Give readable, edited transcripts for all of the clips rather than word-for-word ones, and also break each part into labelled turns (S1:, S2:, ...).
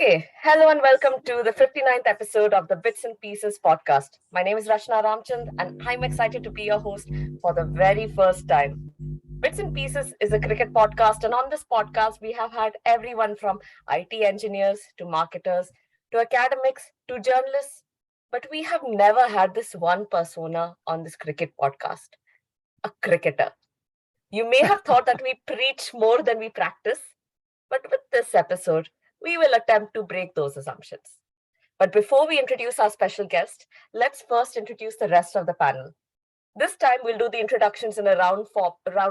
S1: Okay, hello and welcome to the 59th episode of the Bits and Pieces podcast. My name is Rachna Ramchand and I'm excited to be your host for the very first time. Bits and Pieces is a cricket podcast, and on this podcast, we have had everyone from IT engineers to marketers to academics to journalists, but we have never had this one persona on this cricket podcast, a cricketer. You may have thought that we preach more than we practice, but with this episode, we will attempt to break those assumptions. But before we introduce our special guest, let's first introduce the rest of the panel. This time, we'll do the introductions in a round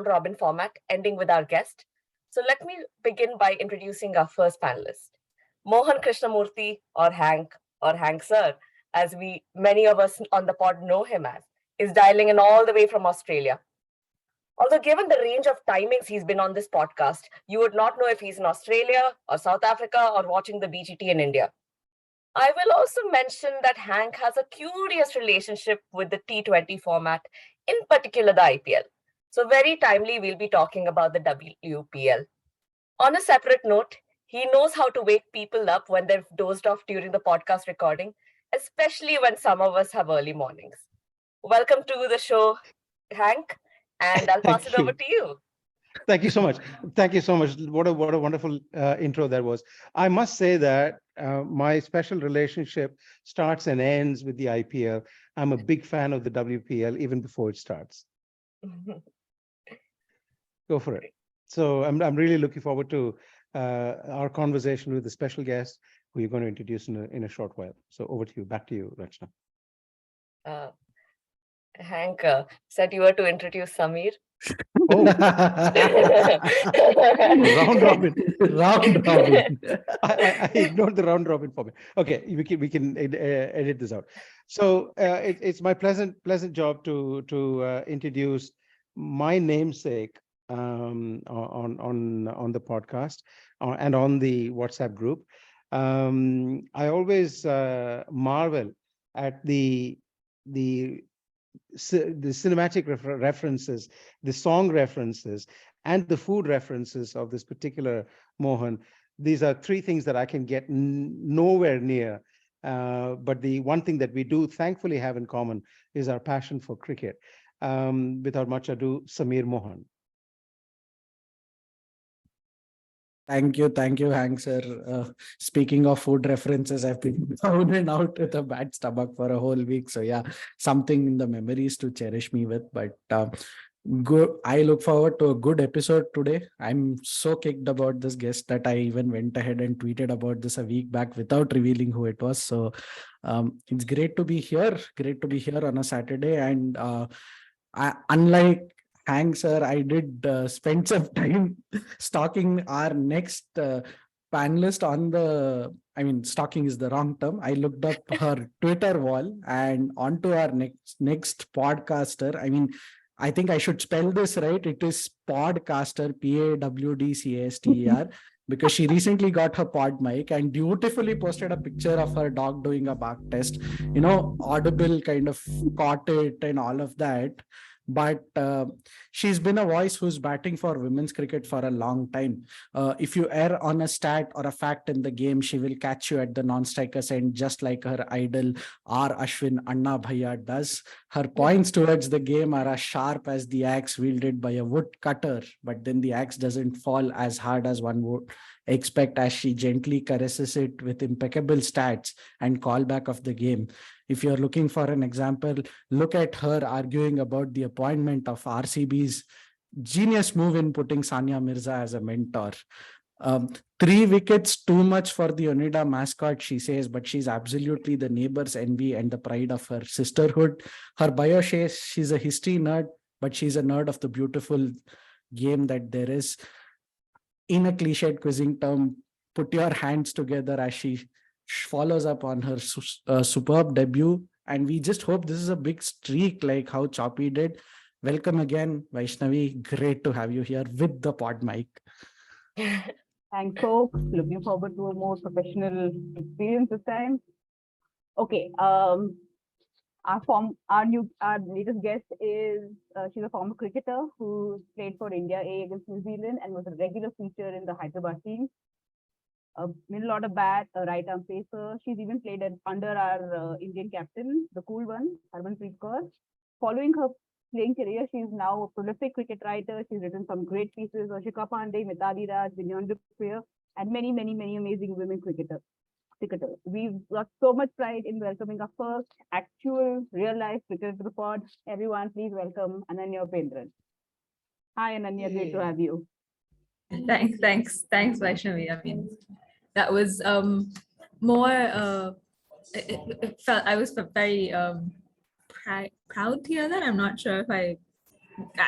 S1: robin format, ending with our guest. So let me begin by introducing our first panelist. Mohan Krishnamurthy, or Hank Sir, as many of us on the pod know him as, is dialing in all the way from Australia. Although, given the range of timings he's been on this podcast, you would not know if he's in Australia or South Africa or watching the BGT in India. I will also mention that Hank has a curious relationship with the T20 format, in particular the IPL. So, very timely, we'll be talking about the WPL. On a separate note, he knows how to wake people up when they've dozed off during the podcast recording, especially when some of us have early mornings. Welcome to the show, Hank, and I'll pass it
S2: Thank
S1: over
S2: you.
S1: to you.
S2: Thank you so much. Thank you so much. What a wonderful intro that was. I must say that my special relationship starts and ends with the IPL. I'm a big fan of the WPL even before it starts. Go for it. So I'm really looking forward to our conversation with the special guest who you're going to introduce in a short while. So over to you. Back to you, Rachna.
S1: Hank said you were to introduce Samir.
S2: Oh, round robin.
S3: Round robin.
S2: I ignored the round robin format. Okay, we can edit this out. So it's my pleasant job to introduce my namesake on the podcast and on the WhatsApp group. I always marvel at the cinematic references, the song references, and the food references of this particular Mohan. These are three things that I can get nowhere near. But the one thing that we do thankfully have in common is our passion for cricket. Without much ado, Samir Mohan.
S3: Thank you, Hank sir. Speaking of food references, I've been down and out with a bad stomach for a whole week. So yeah, something in the memories to cherish me with. But good. I look forward to a good episode today. I'm so kicked about this guest that I even went ahead and tweeted about this a week back without revealing who it was. So it's great to be here. Great to be here on a Saturday. And unlike Hank sir, I did spend some time stalking our next panelist on stalking is the wrong term. I looked up her Twitter wall and onto our next podcaster. I think I should spell this right. It is podcaster, PAWDCASTER, because she recently got her pod mic and dutifully posted a picture of her dog doing a bark test. Audible kind of caught it and all of that. But she's been a voice who's batting for women's cricket for a long time. If you err on a stat or a fact in the game, she will catch you at the non-striker's end, just like her idol R. Ashwin Anna Bhaiya does. Her points towards the game are as sharp as the axe wielded by a woodcutter, but then the axe doesn't fall as hard as one would expect as she gently caresses it with impeccable stats and callback of the game. If you're looking for an example, look at her arguing about the appointment of RCB's genius move in putting Sania Mirza as a mentor. 3 wickets too much for the Oneida mascot, she says, but she's absolutely the neighbor's envy and the pride of her sisterhood. Her bio says she's a history nerd, but she's a nerd of the beautiful game that there is. In a cliched quizzing term, put your hands together as she follows up on her superb debut. And we just hope this is a big streak like how Choppy did. Welcome again, Vaishnavi. Great to have you here with the pod mic.
S4: Thanks, folks. Looking forward to a more professional experience this time. Okay. Our latest guest is she's a former cricketer who played for India A against New Zealand and was a regular feature in the Hyderabad team. middle order bat, a right arm pacer. She's even played under our Indian captain, the cool one, Harmanpreet Kaur. Following her playing career, she is now a prolific cricket writer. She's written some great pieces, Ashika Pandey, Mitali Raj, Vinyan Dupriya, and many, many, many amazing women cricketers. We've got so much pride in welcoming our first actual real-life cricket report. Everyone, please welcome Ananya Upendran. Hi, Ananya. Great to have you.
S5: Thanks, Vaishnavi. I mean, that was more. It felt I was very proud to hear that. I'm not sure if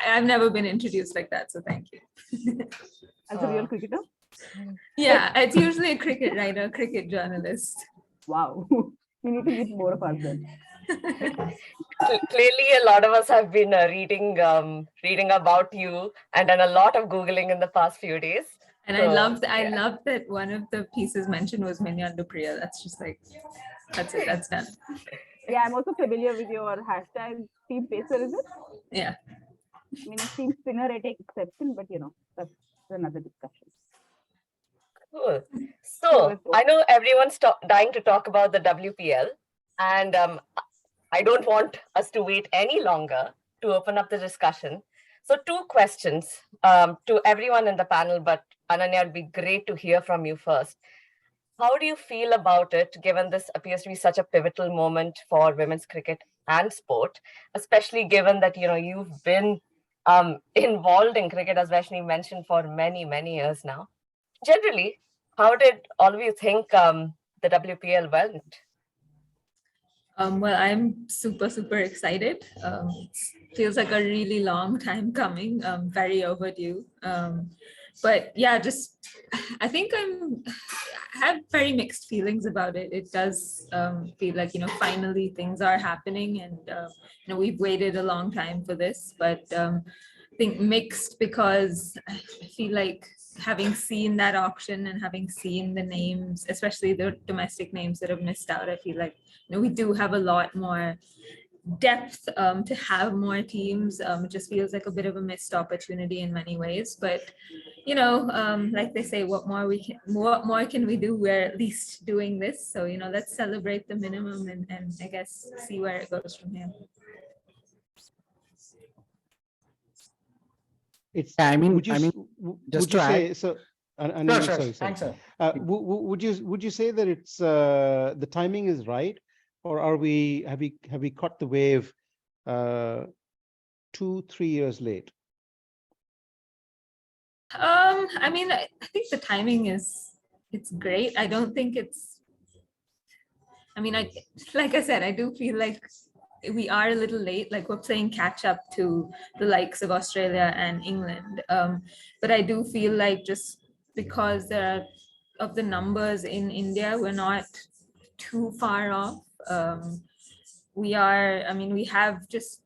S5: I've never been introduced like that, so thank you.
S4: As a real cricketer?
S5: Yeah, it's usually a cricket writer, cricket journalist.
S4: Wow. We need to meet more of us then.
S1: Clearly, a lot of us have been reading about you and done a lot of Googling in the past few days.
S5: And so, I loved that one of the pieces mentioned was Vinyan Dupriya. That's just like, that's it, that's done.
S4: Yeah, I'm also familiar with your hashtag team pacer, is it?
S5: Yeah.
S4: I mean, as team spinner, I take exception, but that's another discussion.
S1: Cool. So I know everyone's dying to talk about the WPL, and I don't want us to wait any longer to open up the discussion. So 2 questions to everyone in the panel, but Ananya, it'd be great to hear from you first. How do you feel about it, given this appears to be such a pivotal moment for women's cricket and sport, especially given that, you've been involved in cricket, as Vaishnavi mentioned, for many, many years now? Generally, how did all of you think the WPL went?
S5: Well, I'm super excited. Feels like a really long time coming, very overdue. But yeah, I think I have very mixed feelings about it. It does feel like, finally things are happening, and we've waited a long time for this, but I think mixed because I feel like having seen that auction and having seen the names, especially the domestic names that have missed out, I feel like, we do have a lot more depth to have more teams. It just feels like a bit of a missed opportunity in many ways, but like they say, what more can we do? We're at least doing this, so let's celebrate the minimum and I guess see where it goes from here.
S2: It's.
S3: I mean,
S2: would you
S3: just to
S2: say
S3: add,
S2: so?
S3: Sure.
S2: Sorry.
S3: Thanks, sir.
S2: Would you say that it's the timing is right, or have we caught the wave 2-3 years late?
S5: I mean, I think the timing it's great. I don't think it's. I mean, like I said, I do feel like we are a little late, like we're playing catch up to the likes of Australia and England. But I do feel like just because there are of the numbers in India, we're not too far off. We have just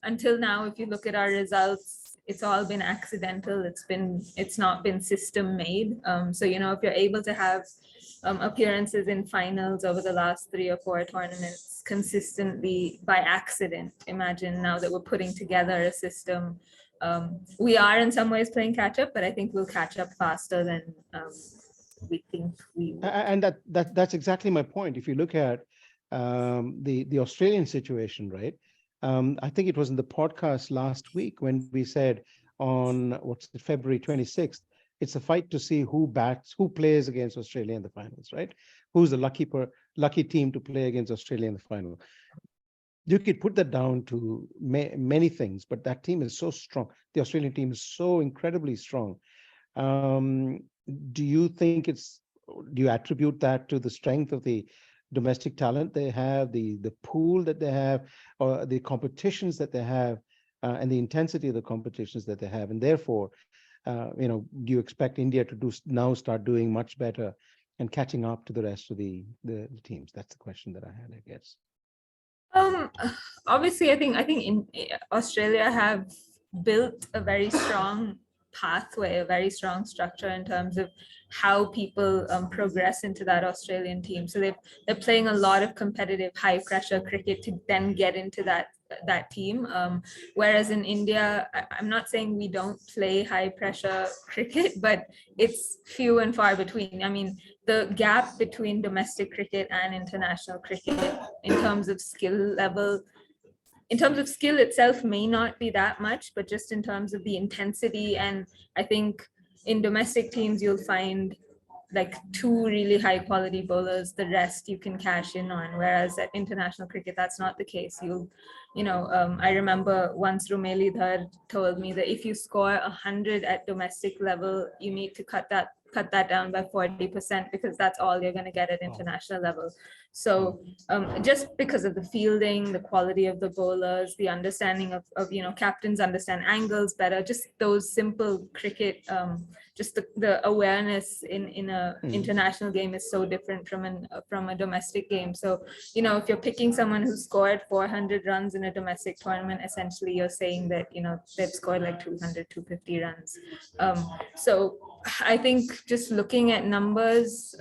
S5: until now, if you look at our results, it's all been accidental. It's not been system made. So, if you're able to have appearances in finals over the last 3 or 4 tournaments consistently by accident, imagine now that we're putting together a system. We are in some ways playing catch up, but I think we'll catch up faster than we think we will.
S2: And that's exactly my point. If you look at the Australian situation, right? I think it was in the podcast last week when we said on February 26th, it's a fight to see who plays against Australia in the finals, right? Who's the lucky team to play against Australia in the final? You could put that down to many things, but that team is so strong. The Australian team is so incredibly strong. Do you attribute that to the strength of the domestic talent they have, the pool that they have, or the competitions that they have, and the intensity of the competitions that they have, and therefore, do you expect India to start doing much better and catching up to the rest of the teams? That's the question that I had, I guess.
S5: Obviously, I think in Australia have built a very strong pathway, a very strong structure in terms of how people progress into that Australian team. So they're playing a lot of competitive high pressure cricket to then get into that that team. Whereas in India, I'm not saying we don't play high pressure cricket, but it's few and far between. I mean, the gap between domestic cricket and international cricket in terms of skill itself may not be that much, but just in terms of the intensity. And I think in domestic teams, you'll find like two really high quality bowlers, the rest you can cash in on. Whereas at international cricket, that's not the case. I remember once Rumeli Dhar told me that if you score 100 at domestic level, you need to cut that down by 40% because that's all you're going to get at international level. So just because of the fielding, the quality of the bowlers, the understanding of captains understand angles better, just those simple cricket, just the awareness in a international game is so different from a domestic game. So, if you're picking someone who scored 400 runs in a domestic tournament, essentially you're saying that, they've scored like 200, 250 runs. So I think just looking at numbers,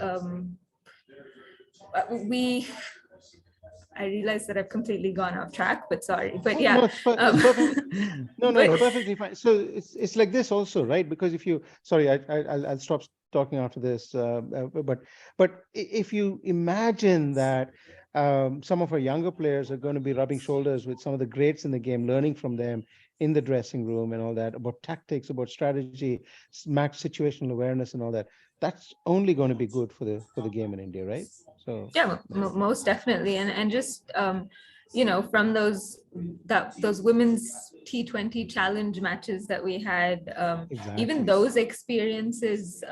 S5: I realize that I've completely gone off track, but sorry. But yeah.
S2: No, it's perfectly fine. So it's like this also, right? Because if you, sorry, I'll stop talking after this. But if you imagine that some of our younger players are going to be rubbing shoulders with some of the greats in the game, learning from them in the dressing room and all that, about tactics, about strategy, match situational awareness and all that, that's only going to be good for the game in India, right? So
S5: yeah, most definitely. And just from those women's T20 challenge matches that we had,
S2: exactly.
S5: even those experiences,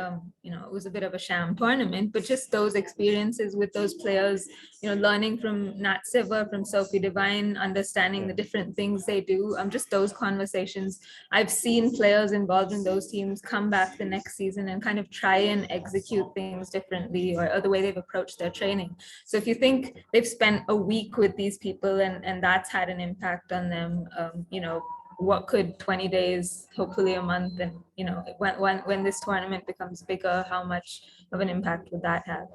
S5: it was a bit of a sham tournament, but just those experiences with those players, learning from Nat Siva, from Sophie Devine, understanding the different things they do, just those conversations. I've seen players involved in those teams come back the next season and kind of try and execute things differently, or the way they've approached their training. So if you think they've spent a week with these people and that's had an impact on them, what could 20 days, hopefully a month, and when this tournament becomes bigger, how much of an impact would that have?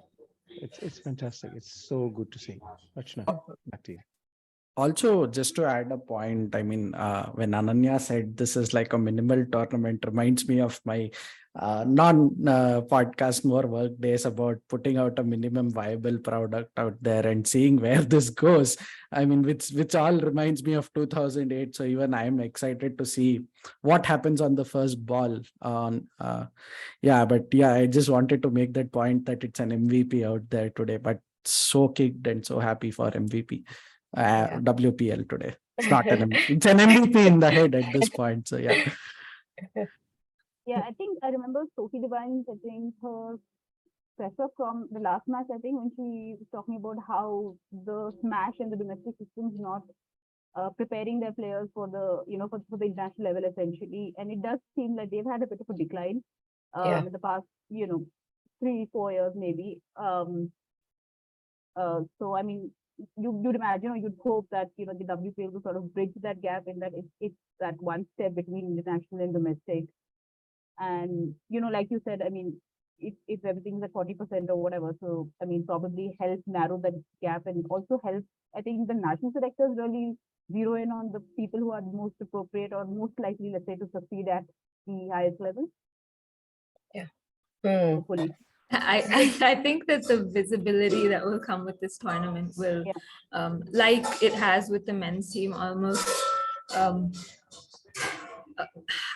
S2: It's fantastic. It's so good to see. Rachna, back to you.
S3: Also, just to add a point, I mean, when Ananya said this is like a minimal tournament, reminds me of my non-podcast more work days about putting out a minimum viable product out there and seeing where this goes. I mean, which all reminds me of 2008. So even I'm excited to see what happens on the first ball. I just wanted to make that point that it's an MVP out there today, but so kicked and so happy for MVP. WPL today. It's not it's an MVP in the head at this point. So yeah.
S4: Yeah, I think I remember Sophie Devine setting her pressure from the last match, I think, when she was talking about how the smash and the domestic system is not preparing their players for the, for the international level, essentially. And it does seem like they've had a bit of a decline in the past, 3-4 years, maybe. So, I mean, you'd imagine or you'd hope that, the WPL will sort of bridge that gap in that it's that one step between international and domestic. And, like you said, I mean, if everything's at 40% or whatever, so, I mean, probably help narrow that gap and also help, I think, the national selectors really zero in on the people who are most appropriate or most likely, let's say, to succeed at the highest level.
S1: Yeah.
S4: Hopefully.
S5: I think that the visibility that will come with this tournament will, like it has with the men's team, almost.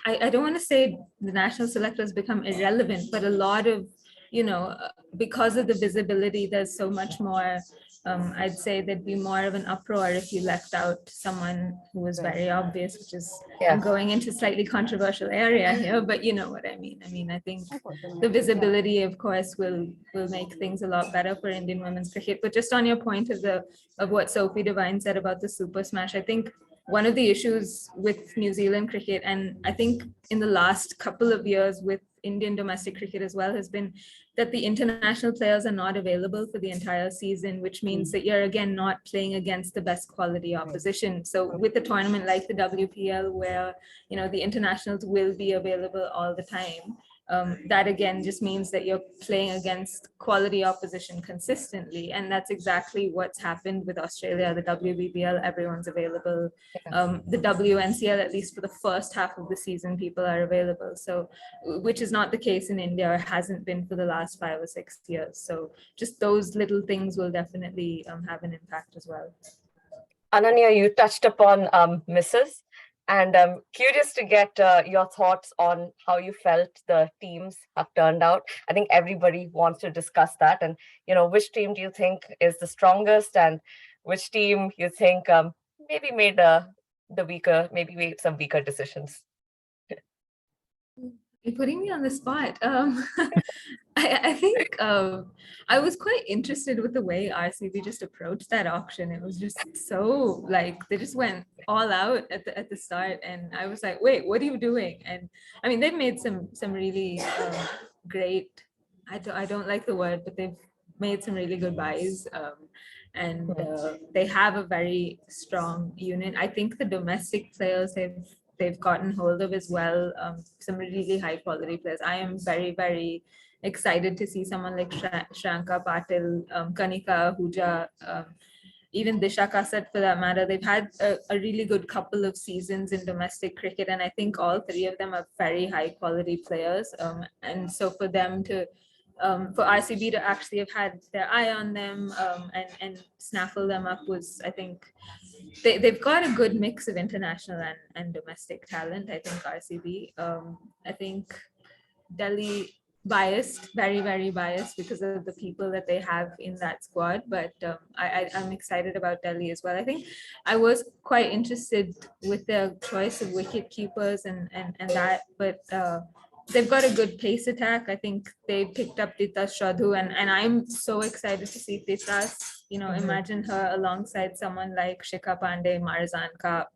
S5: I don't want to say the national selectors become irrelevant, but a lot of, because of the visibility, there's so much more. I'd say there'd be more of an uproar if you left out someone who was very obvious, which is, I'm going into slightly controversial area here, but you know what I mean. I mean, I think the visibility, of course, will make things a lot better for Indian women's cricket. But just on your point of what Sophie Devine said about the Super Smash, I think one of the issues with New Zealand cricket, and I think in the last couple of years with Indian domestic cricket as well, has been that the international players are not available for the entire season, which means that you're again not playing against the best quality opposition. So with a tournament like the WPL, where the internationals will be available all the time, that again just means that you're playing against quality opposition consistently. And that's exactly what's happened with Australia, the WBBL, everyone's available. The WNCL, at least for the first half of the season, people are available. So, which is not the case in India, or hasn't been for the last 5 or 6 years. So just those little things will definitely have an impact as well.
S1: Ananya, you touched upon misses, and I'm curious to get your thoughts on how you felt the teams have turned out. I think everybody wants to discuss that, and which team do you think is the strongest, and which team you think maybe made maybe made some weaker decisions.
S5: You're putting me on the spot. I think I was quite interested with the way RCB just approached that auction. It was just so like they just went all out at the start, and I was like, wait, what are you doing? And I mean, they've made some really great. I don't like the word, but they've made some really good buys. And they have a very strong unit. I think the domestic players they've gotten hold of as well, some really high quality players. I am very, very excited to see someone like Shranka Patil, Kanika Ahuja, even Disha Kasat for that matter. They've had a really good couple of seasons in domestic cricket, and I think all three of them are very high quality players. And so for them to for RCB to actually have had their eye on them and snaffle them up was, I think, they've got a good mix of international and domestic talent. I think RCB. I think Delhi biased, very, very biased because of the people that they have in that squad. But I'm excited about Delhi as well. I think I was quite interested with their choice of wicket keepers and that, but they've got a good pace attack. I think they picked up Titas Shadhu, and I'm so excited to see Titas. Imagine her alongside someone like Shikha Pandey, Marzan Kap,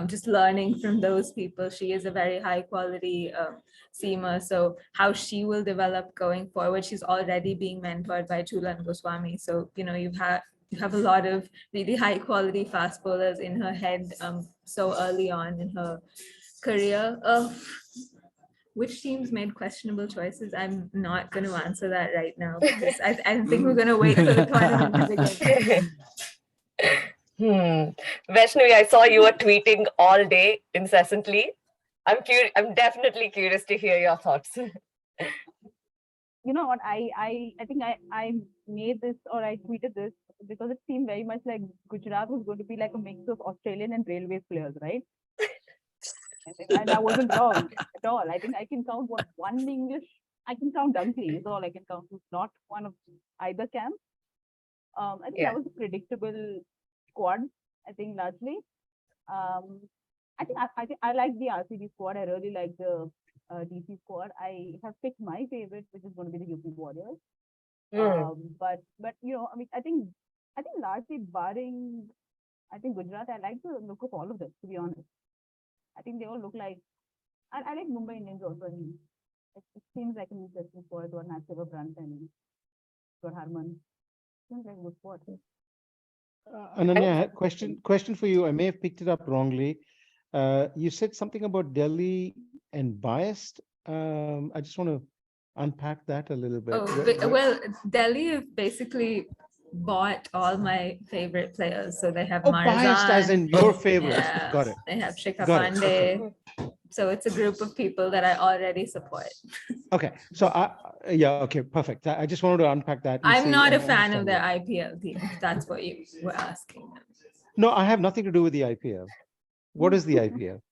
S5: just learning from those people. She is a very high quality seamer. So how she will develop going forward, she's already being mentored by Chulan Goswami. So, you have a lot of really high quality fast bowlers in her head so early on in her career. Which teams made questionable choices? I'm not going to answer that right now because I think we're going to wait for the tournament to begin.
S1: Vaishnavi, I saw you were tweeting all day incessantly. I'm definitely curious to hear your thoughts.
S4: You know what? I think I made this, or I tweeted this because it seemed very much like Gujarat was going to be like a mix of Australian and Railways players, right? And I wasn't wrong at all. I think I can count one English. I can count Dunkley is all I can count. Who's not one of either camp. I think that was a predictable squad. I think largely. I think I like the RCB squad. I really like the DC squad. I have picked my favorite, which is going to be the UP Warriors. But I mean, I think largely barring, I think Gujarat, I like the look of all of them, to be honest. I think they all look like, I like Mumbai Indians also. I mean, it seems like an interesting squad. Got Natsuva Brant and got Harman. Seems like a good squad.
S2: Ananya, I had question for you. I may have picked it up wrongly. You said something about Delhi and biased. I just want to unpack that a little bit.
S5: Well, Delhi have basically bought all my favorite players. So they have
S2: biased as in your favorites.
S5: Yeah,
S2: Got it.
S5: they have Shikha
S2: Got it.
S5: Pandey.
S2: Okay.
S5: So it's a group of people that I already support.
S2: Okay. So okay, perfect. I just wanted to unpack that.
S5: I'm not a fan of their IPL team, if that's what you were asking.
S2: No, I have nothing to do with the IPL. What is the IPL?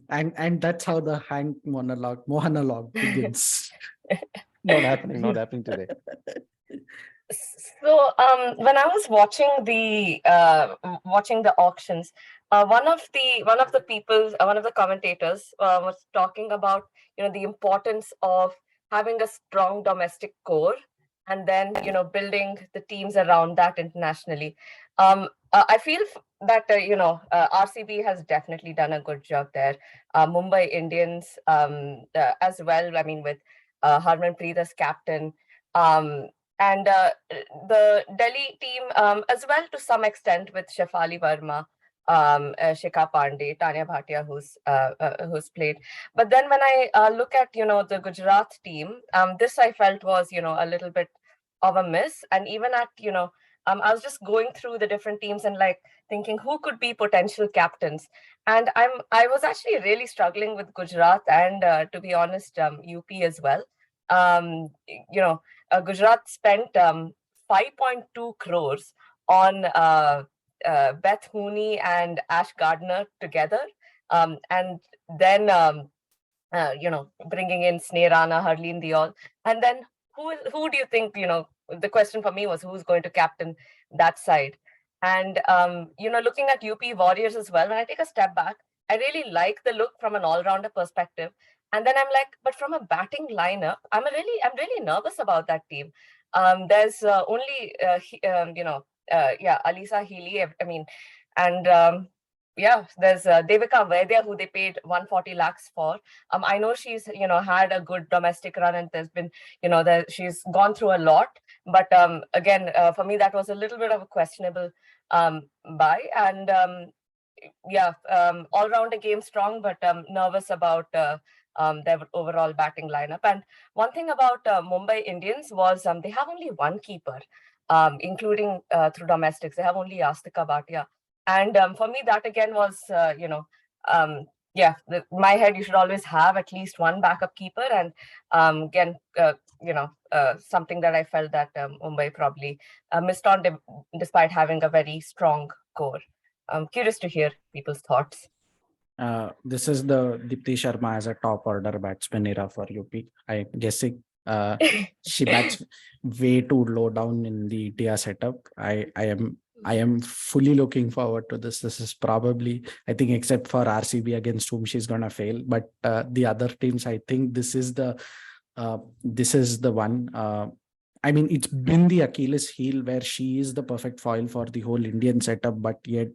S3: And that's how the Hank monologue begins.
S2: Not happening today.
S1: So when I was watching the auctions, one of the commentators was talking about the importance of having a strong domestic core and then building the teams around that internationally. I feel that RCB has definitely done a good job there. Mumbai Indians as well. I mean, with Harmanpreet as captain. And the Delhi team as well to some extent with Shefali Verma. Shikha Pandey, Tanya Bhatia, who's played. But then when I look at the Gujarat team, this I felt was a little bit of a miss. And even at I was just going through the different teams and like thinking who could be potential captains. And I was actually really struggling with Gujarat and to be honest, UP as well. Gujarat spent 5.2 crores on Beth Mooney and Ash Gardner together. And then, bringing in Sneh Rana, Harleen Diol. And then who do you think, the question for me was who's going to captain that side? And, looking at UP Warriors as well, when I take a step back, I really like the look from an all-rounder perspective. And then I'm like, but from a batting lineup, I'm really nervous about that team. There's only, Alisa Healy. I mean, and there's Devika Vaidya, who they paid 140 lakhs for. I know she's had a good domestic run, and there's been she's gone through a lot. But again, for me, that was a little bit of a questionable buy. And all round a game strong, but nervous about their overall batting lineup. And one thing about Mumbai Indians was they have only one keeper, including through domestics. They have only Astika Bhatia. And for me, that again was, my head, you should always have at least one backup keeper. And again, something that I felt that Mumbai probably missed on despite having a very strong core. I'm curious to hear people's thoughts.
S3: This is the Dipti Sharma as a top order batsman era for UP. I'm guessing she bats way too low down in the India setup. I am fully looking forward to this. This is probably, I think, except for RCB against whom she's gonna fail, but the other teams, I think this is the one. I mean, it's been the Achilles heel where she is the perfect foil for the whole Indian setup, but yet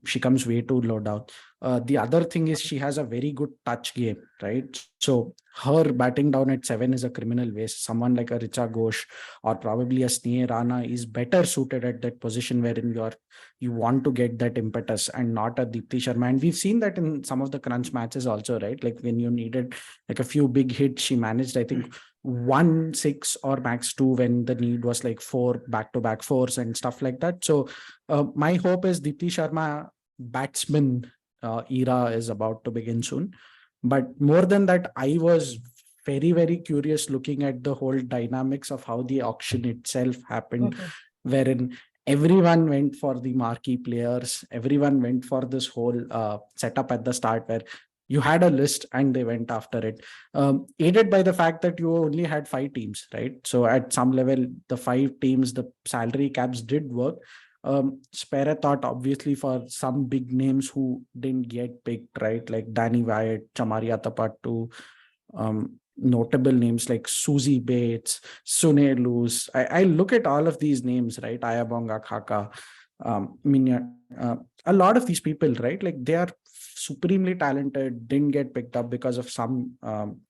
S3: she comes way too low down. The other thing is she has a very good touch game, right? So her batting down at 7 is a criminal waste. Someone like a Richa Ghosh or probably a Sneh Rana is better suited at that position wherein you want to get that impetus, and not a Deepti Sharma. And we've seen that in some of the crunch matches also, right? Like when you needed like a few big hits, she managed, I think, 1 6 or max 2 when the need was like 4 back-to-back fours and stuff like that. So my hope is Deepti Sharma batsman era is about to begin soon. But more than that, I was very, very curious looking at the whole dynamics of how the auction itself happened, wherein everyone went for the marquee players. Everyone went for this whole setup at the start where you had a list and they went after it, aided by the fact that you only had 5 teams, right? So at some level, the 5 teams, the salary caps did work. Spare a thought, obviously, for some big names who didn't get picked, right? Like Danny Wyatt, Chamaria Tapattu, notable names like Susie Bates, Sune Luz. I look at all of these names, right? Ayabonga Khaka, a lot of these people, right? Like they are supremely talented, didn't get picked up because of some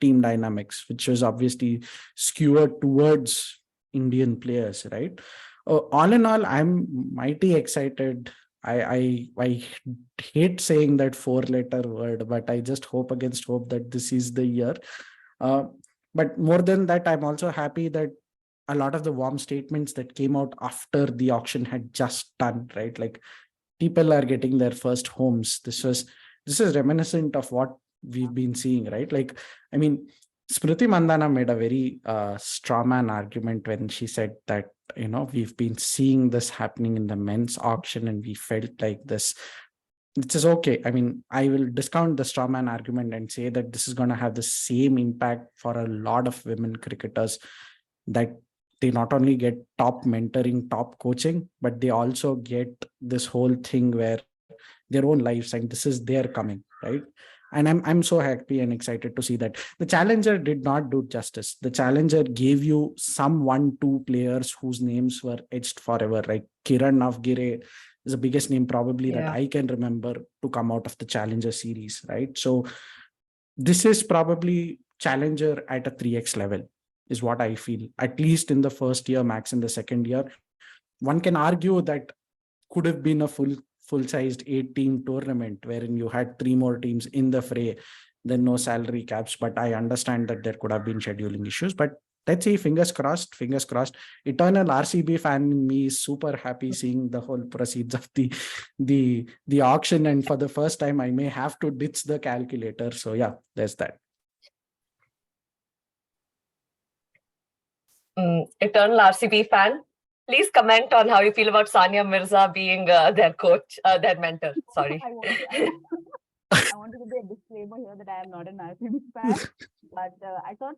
S3: team dynamics, which was obviously skewed towards Indian players, right? All in all, I'm mighty excited. I hate saying that 4-letter word, but I just hope against hope that this is the year. But more than that, I'm also happy that a lot of the warm statements that came out after the auction had just done, right? Like people are getting their first homes. This is reminiscent of what we've been seeing, right? Like, I mean, Smriti Mandana made a very strawman argument when she said that, we've been seeing this happening in the men's auction and we felt like this, which is okay. I mean, I will discount the strawman argument and say that this is going to have the same impact for a lot of women cricketers, that they not only get top mentoring, top coaching, but they also get this whole thing where their own lives, and this is their coming, right? And I'm so happy and excited to see that. The Challenger did not do justice. The Challenger gave you some 1-2 players whose names were etched forever. Like Kiran Navgire is the biggest name probably that I can remember to come out of the Challenger series, right? So this is probably Challenger at a 3x level, is what I feel, at least in the first year, max in the second year. One can argue that could have been a full full-sized 8-team tournament wherein you had 3 more teams in the fray, then no salary caps. But I understand that there could have been scheduling issues. But let's see, fingers crossed, fingers crossed. Eternal RCB fan in me is super happy seeing the whole proceeds of the auction. And for the first time, I may have to ditch the calculator. So yeah, there's that.
S1: Eternal RCB fan, please comment on how you feel about Sania Mirza being their coach, their mentor. Sorry.
S4: I wanted to be a disclaimer here that I am not an RCB fan, but I thought,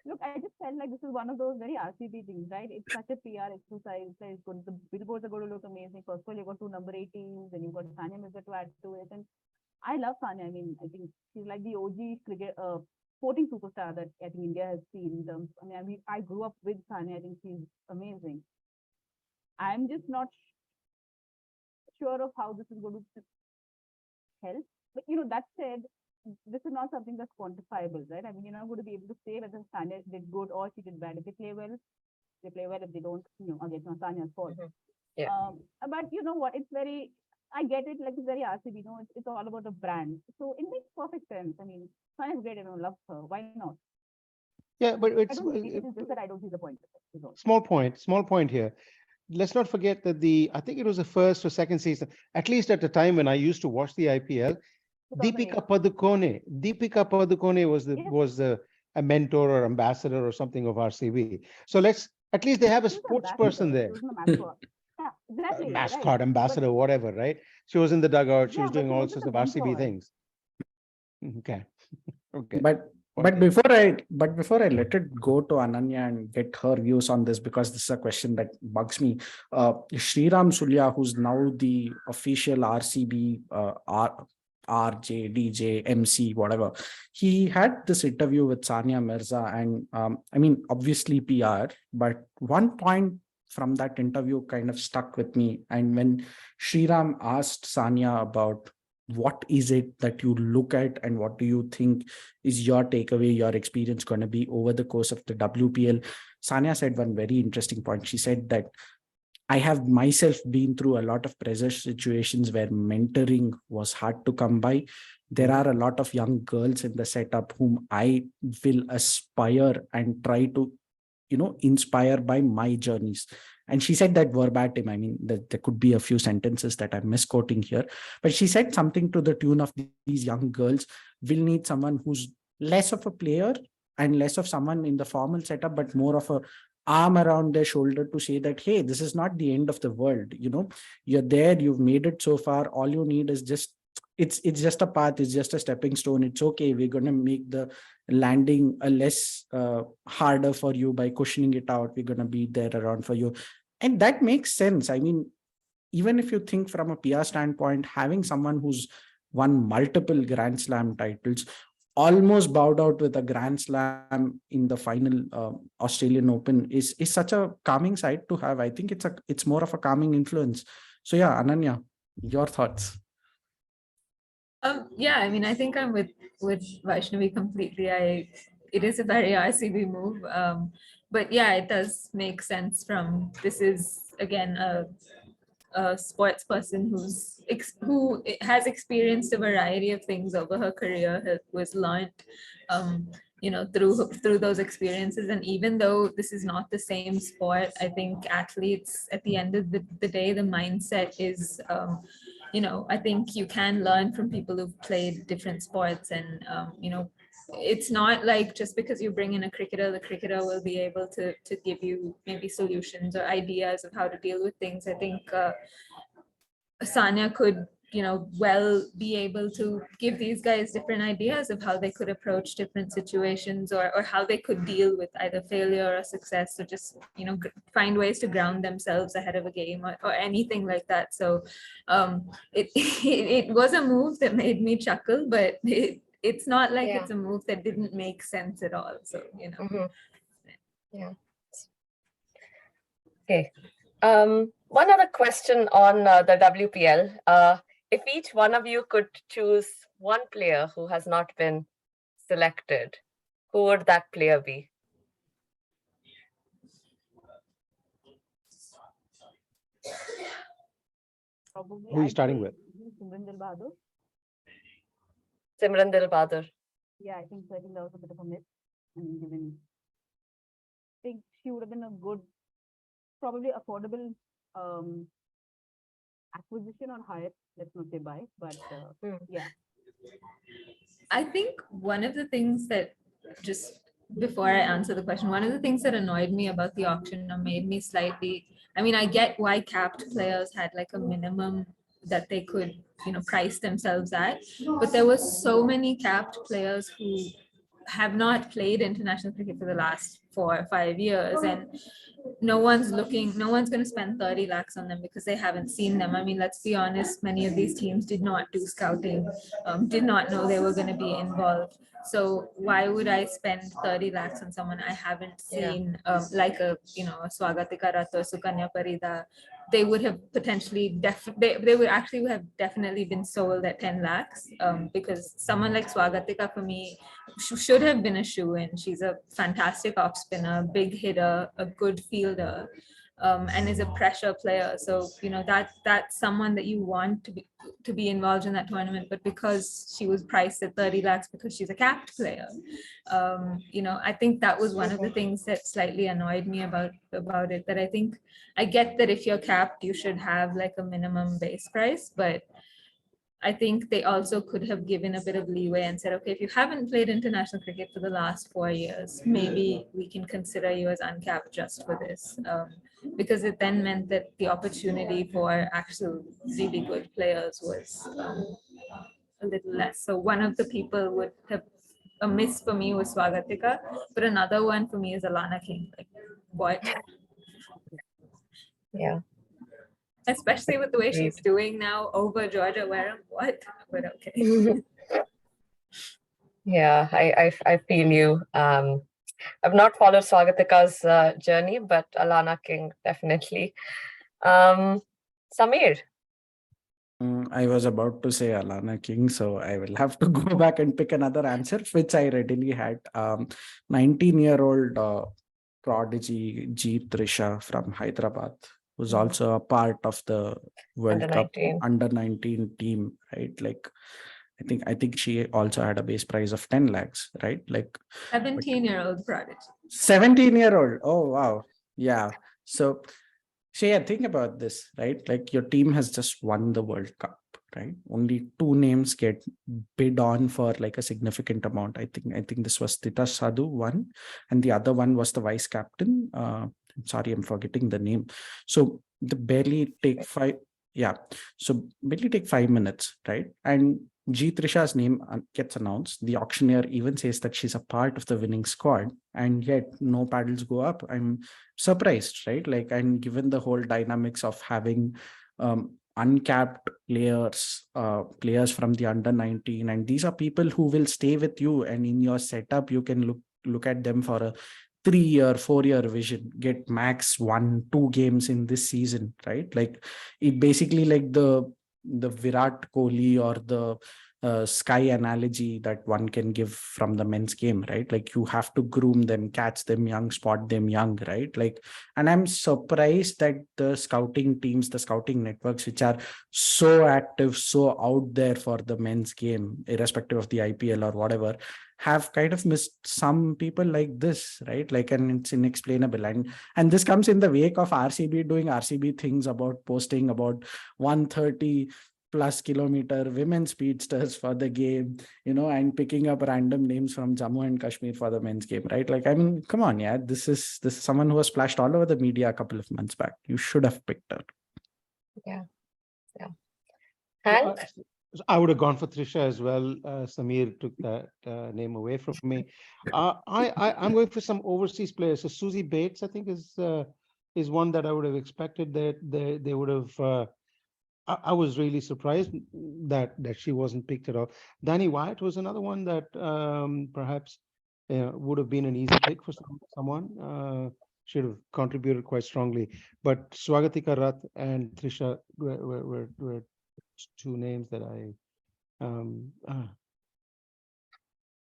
S4: look, I just felt like this is one of those very RCB things, right? It's such a PR exercise. It's good. The billboards are going to look amazing. First of all, you got 2 number 8 teams, and you've got Sania Mirza to add to it. And I love Sania. I mean, I think she's like the OG cricket, sporting superstar that I think India has seen. In terms, I mean, I grew up with Sania. I think she's amazing. I'm just not sure of how this is going to help. But that said, this is not something that's quantifiable, right? I mean, you're not going to be able to say whether Sania did good or she did bad. If they play well, they play well. If they don't, again, it's not Sania's fault.
S1: Yeah.
S4: But you know what? I get it, like it's very RCB, it's all about the brand. So it makes perfect sense. I mean, Sania's great, love her. Why not?
S2: Yeah, but
S4: I
S2: it's
S4: don't see it is just that I don't see the point.
S2: small point here. Let's not forget that I think it was the first or second season, at least at the time when I used to watch the IPL, Deepika Padukone was a mentor or ambassador or something of RCB. So at least they have a sports person there.
S4: Yeah, exactly.
S2: Mascot,
S4: right.
S2: ambassador, whatever, right? She was in the dugout. She was doing all sorts of RCB
S4: mentor.
S2: things. Okay. Okay.
S3: But before I let it go to Ananya and get her views on this, because this is a question that bugs me. Sriram Sulya, who's now the official RCB RJ, DJ, MC, whatever, he had this interview with Sania Mirza, and I mean, obviously PR, but one point from that interview kind of stuck with me. And when Sriram asked Sania about what is it that you look at and what do you think is your takeaway, your experience going to be over the course of the WPL, Sania said one very interesting point. She said that I have myself been through a lot of pressure situations where mentoring was hard to come by. There are a lot of young girls in the setup whom I will aspire and try to, inspire by my journeys. And she said that verbatim. I mean, there could be a few sentences that I'm misquoting here, but she said something to the tune of these young girls will need someone who's less of a player and less of someone in the formal setup, but more of a arm around their shoulder to say that, hey, this is not the end of the world. You're there, you've made it so far. All you need is it's just a path, it's just a stepping stone. It's okay. We're going to make the landing a less harder for you by cushioning it out. We're going to be there around for you. And that makes sense. I mean, even if you think from a PR standpoint, having someone who's won multiple Grand Slam titles, almost bowed out with a Grand Slam in the final Australian Open is such a calming side to have. I think it's more of a calming influence. So yeah, Ananya, your thoughts?
S5: Yeah, I mean, I think I'm with Vaishnavi completely. It is a very RCB move. But yeah, it does make sense this is again a sports person who has experienced a variety of things over her career, who has learned through those experiences. And even though this is not the same sport, I think athletes at the end of the day, the mindset is I think you can learn from people who've played different sports, and it's not like just because you bring in a cricketer, the cricketer will be able to give you maybe solutions or ideas of how to deal with things. I think Sania could well be able to give these guys different ideas of how they could approach different situations, or how they could deal with either failure or success, or just find ways to ground themselves ahead of a game, or anything like that. So it was a move that made me chuckle, but it's not like it's a move that didn't make sense at all. So
S1: Yeah. Okay. One other question on the WPL. If each one of you could choose one player who has not been selected, who would that player be?
S4: Probably.
S2: Who are you
S4: I'd
S2: starting
S4: say
S2: with?
S4: Simran Dil Bahadur.
S1: Simran Dil Bahadur.
S4: Yeah, I think that was a bit of a myth. I mean, given I think she would have been a good, probably affordable um, acquisition or hire. Let's not say buy, but
S1: Hmm.
S4: yeah.
S5: I think one of the things that, just before I answer the question, one of the things that annoyed me about the auction or made me slightly, I mean, I get why capped players had like a minimum that they could, price themselves at, but there were so many capped players who have not played international cricket for the last 4 or 5 years, and no one's going to spend 30 lakhs on them because they haven't seen them. I mean, let's be honest, many of these teams did not do scouting, did not know they were going to be involved. So why would I spend 30 lakhs on someone I haven't
S1: Yeah.
S5: seen, like a Swagatika Rath or Sukanya Parida? They would have potentially they would actually have definitely been sold at 10 lakhs, because someone like Swagatika for me should have been a shoe-in. She's a fantastic off spinner, big hitter, a good fielder, and is a pressure player. So that's someone that you want to be involved in that tournament. But because she was priced at 30 lakhs because she's a capped player, I think that was one of the things that slightly annoyed me about it. That I think I get that if you're capped, you should have like a minimum base price, but I think they also could have given a bit of leeway and said, okay, if you haven't played international cricket for the last 4 years, maybe we can consider you as uncapped just for this. Because it then meant that the opportunity for actual really good players was a little less. So one of the people would have, a miss for me was Swagatika, but another one for me is Alana King. Like, what?
S1: Yeah.
S5: Especially with the way
S1: Agreed.
S5: she's doing now over Georgia Wareham. What? But okay.
S1: Yeah, I feel you. I've not followed Swagatika's journey, but Alana King definitely. Samir.
S3: I was about to say Alana King, so I will have to go back and pick another answer, which I readily had. 19-year-old prodigy Jeet Trisha from Hyderabad, who's also a part of the World
S1: Under
S3: Cup
S1: 19.
S3: under 19 team, right? Like, I think she also had a base price of 10 lakhs, right? Like
S5: 17-year-old prodigy.
S3: 17-year-old. Oh, wow. Yeah. So Shreya, think about this, right? Like your team has just won the World Cup, right? Only two names get bid on for like a significant amount. I think this was Tita Sadhu one, and the other one was the vice captain. I'm sorry, I'm forgetting the name. So the barely take five. Yeah. So barely take 5 minutes, right? And G Trisha's name gets announced. The auctioneer even says that she's a part of the winning squad, and yet no paddles go up. I'm surprised, right? Like, and given the whole dynamics of having uncapped players from the under 19, and these are people who will stay with you, and in your setup you can look at them for a 3-year 4-year vision, get max 1-2 games in this season, right? Like it basically like the Virat Kohli or the sky analogy that one can give from the men's game, right? Like you have to groom them, catch them young, spot them young, right? Like, and I'm surprised that the scouting teams, the scouting networks, which are so active, so out there for the men's game, irrespective of the IPL or whatever, have kind of missed some people like this, right? Like, and it's inexplainable. And this comes in the wake of RCB doing RCB things about posting about 130 plus kilometer women speedsters for the game, and picking up random names from Jammu and Kashmir for the men's game, right? Like, I mean, come on, yeah, this is someone who was splashed all over the media a couple of months back. You should have picked her.
S1: Yeah. Yeah.
S2: So,
S1: Hank.
S2: I would have gone for Trisha as well. Samir took that name away from me. I'm going for some overseas players. So Susie Bates, I think, is one that I would have expected that they would have. I was really surprised that she wasn't picked at all. Danny Wyatt was another one that perhaps would have been an easy pick for someone. Should have contributed quite strongly. But Swagatika Rath and Trisha were two names that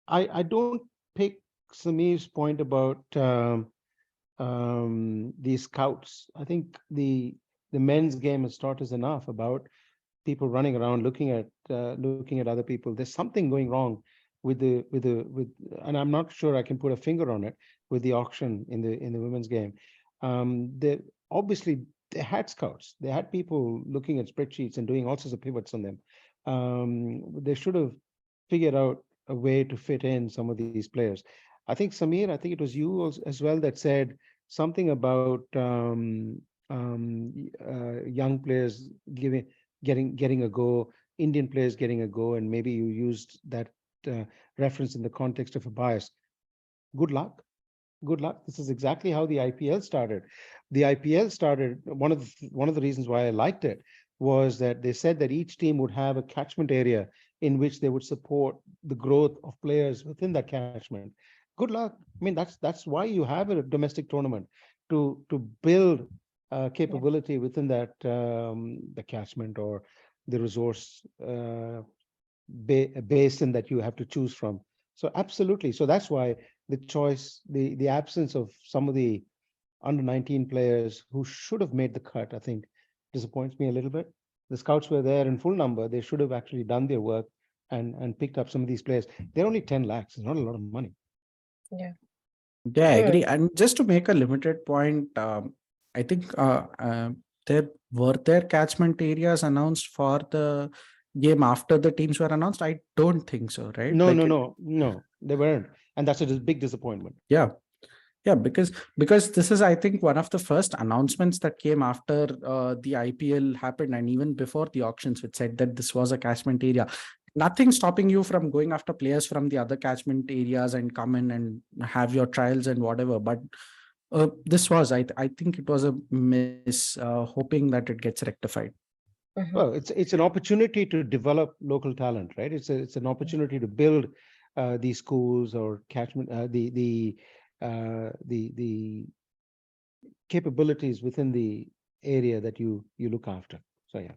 S2: I don't pick Samir's point about the scouts. I think the the men's game has taught us enough about people running around looking at other people. There's something going wrong with, and I'm not sure I can put a finger on it, with the auction in the women's game. They obviously they had scouts, they had people looking at spreadsheets and doing all sorts of pivots on them. They should have figured out a way to fit in some of these players. I think Samir, I think it was you as well that said something about young players getting a go, Indian players getting a go, and maybe you used that reference in the context of a bias. Good luck. Good luck. This is exactly how the IPL started. The IPL started, one of the reasons why I liked it was that they said that each team would have a catchment area in which they would support the growth of players within that catchment. Good luck. I mean, that's why you have a domestic tournament, to build capability within that the catchment or the resource basin that you have to choose from. So absolutely. So that's why the choice, the absence of some of the under 19 players who should have made the cut, I think disappoints me a little bit. The scouts were there in full number. They should have actually done their work and picked up some of these players. They're only 10 lakhs. It's not a lot of money.
S1: Yeah.
S3: Yeah, I agree. And just to make a limited point, I think there catchment areas announced for the game after the teams were announced. I don't think so, right?
S2: No, no, they weren't. And that's a big disappointment.
S3: Yeah. Yeah, because this is, I think, one of the first announcements that came after the IPL happened, and even before the auctions, which said that this was a catchment area. Nothing stopping you from going after players from the other catchment areas and come in and have your trials and whatever. But this was, I think, it was a miss. Hoping that it gets rectified.
S2: Well, it's an opportunity to develop local talent, right? It's an opportunity to build these schools or catchment the capabilities within the area that you look after. So yeah.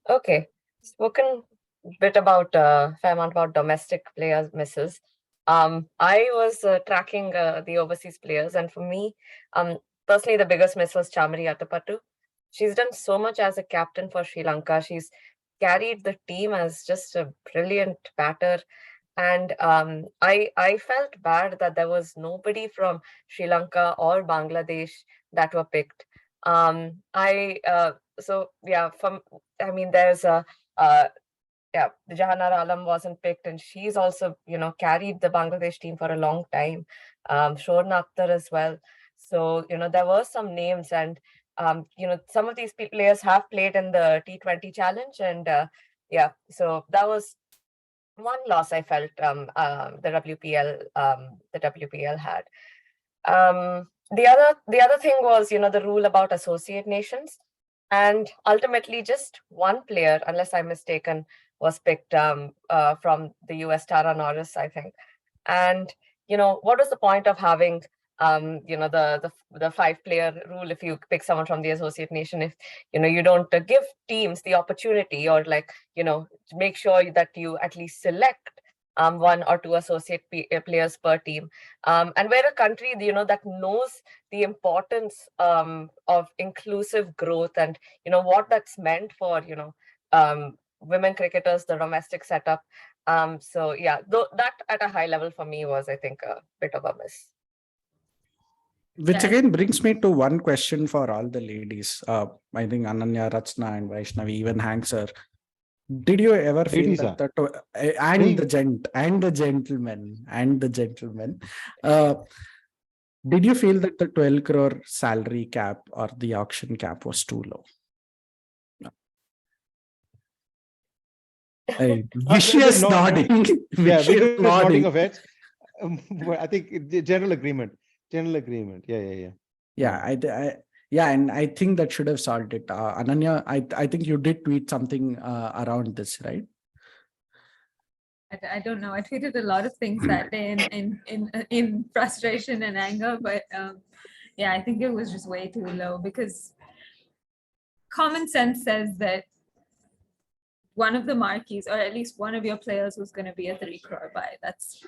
S1: Okay. Spoken a bit about fair amount about domestic players misses. I was tracking the overseas players, and for me, personally, the biggest miss was Chamari Atapattu. She's done so much as a captain for Sri Lanka. She's carried the team as just a brilliant batter. And I felt bad that there was nobody from Sri Lanka or Bangladesh that were picked. So yeah, I mean, there's a yeah, the Jahanar Alam wasn't picked, and she's also, carried the Bangladesh team for a long time. Shorna Akhtar as well. So, there were some names, and some of these players have played in the T20 challenge, and yeah, so that was one loss I felt the WPL had. The other thing was, the rule about associate nations, and ultimately just one player, unless I'm mistaken, was picked from the US, Tara Norris, I think. And what was the point of having the 5-player rule if you pick someone from the associate nation, if you don't give teams the opportunity, or make sure that you at least select 1 or 2 associate players per team, and we're a country that knows the importance of inclusive growth, and what that's meant for women cricketers, the domestic setup. So yeah, that at a high level for me was, I think, a bit of a miss.
S3: Which again brings me to one question for all the ladies. I think Ananya, Rachna, and Vaishnavi, even Hank sir. Did you ever feel that the gentlemen, did you feel that the 12 crore salary cap or the auction cap was too low? Vicious nodding.
S2: Yeah, vicious nodding of heads. I think general agreement.
S3: Yeah, and I think that should have solved it. Ananya, I think you did tweet something around this, right?
S5: I don't know. I tweeted a lot of things that day in frustration and anger, but yeah, I think it was just way too low, because common sense says that one of the marquees, or at least one of your players, was going to be a 3 crore buy. That's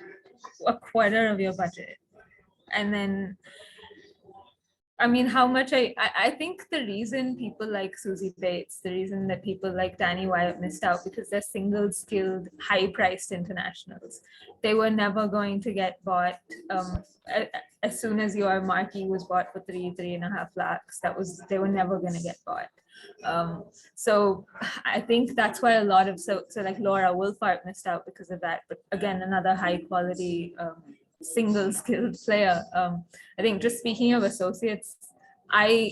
S5: a quarter of your budget. And then I mean, how much I think the reason people like Susie Bates, the reason that people like Danny Wyatt missed out, because they're single skilled, high priced internationals. They were never going to get bought. As soon as your marquee was bought for 3.5 lakhs, they were never going to get bought. So I think that's why a lot of so like Laura Wolfart missed out because of that. But again, another high quality single skilled player. I think just speaking of associates, I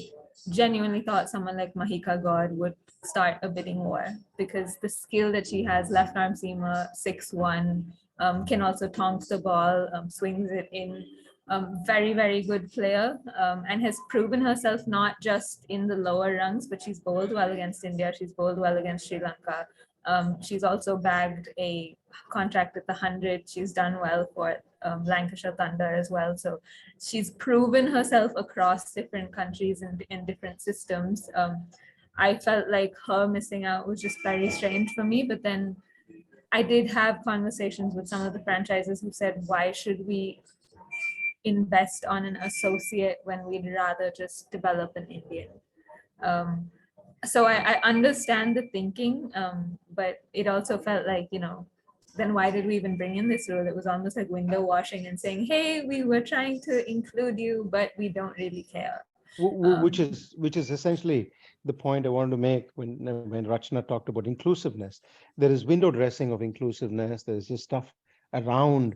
S5: genuinely thought someone like Mahika God would start a bidding war, because the skill that she has, left arm seamer, 6'1", can also tonk the ball, swings it in. Very, very good player, and has proven herself not just in the lower rungs, but she's bowled well against India. She's bowled well against Sri Lanka. She's also bagged a contract at the 100. She's done well for Lancashire Thunder as well. So she's proven herself across different countries and in different systems. I felt like her missing out was just very strange for me. But then I did have conversations with some of the franchises who said, why should we invest on an associate when we'd rather just develop an Indian? So I understand the thinking, but it also felt like, then why did we even bring in this rule? It was almost like window washing and saying, hey, we were trying to include you, but we don't really care.
S2: Which is essentially the point I wanted to make when Rachna talked about inclusiveness. There is window dressing of inclusiveness. There's just stuff around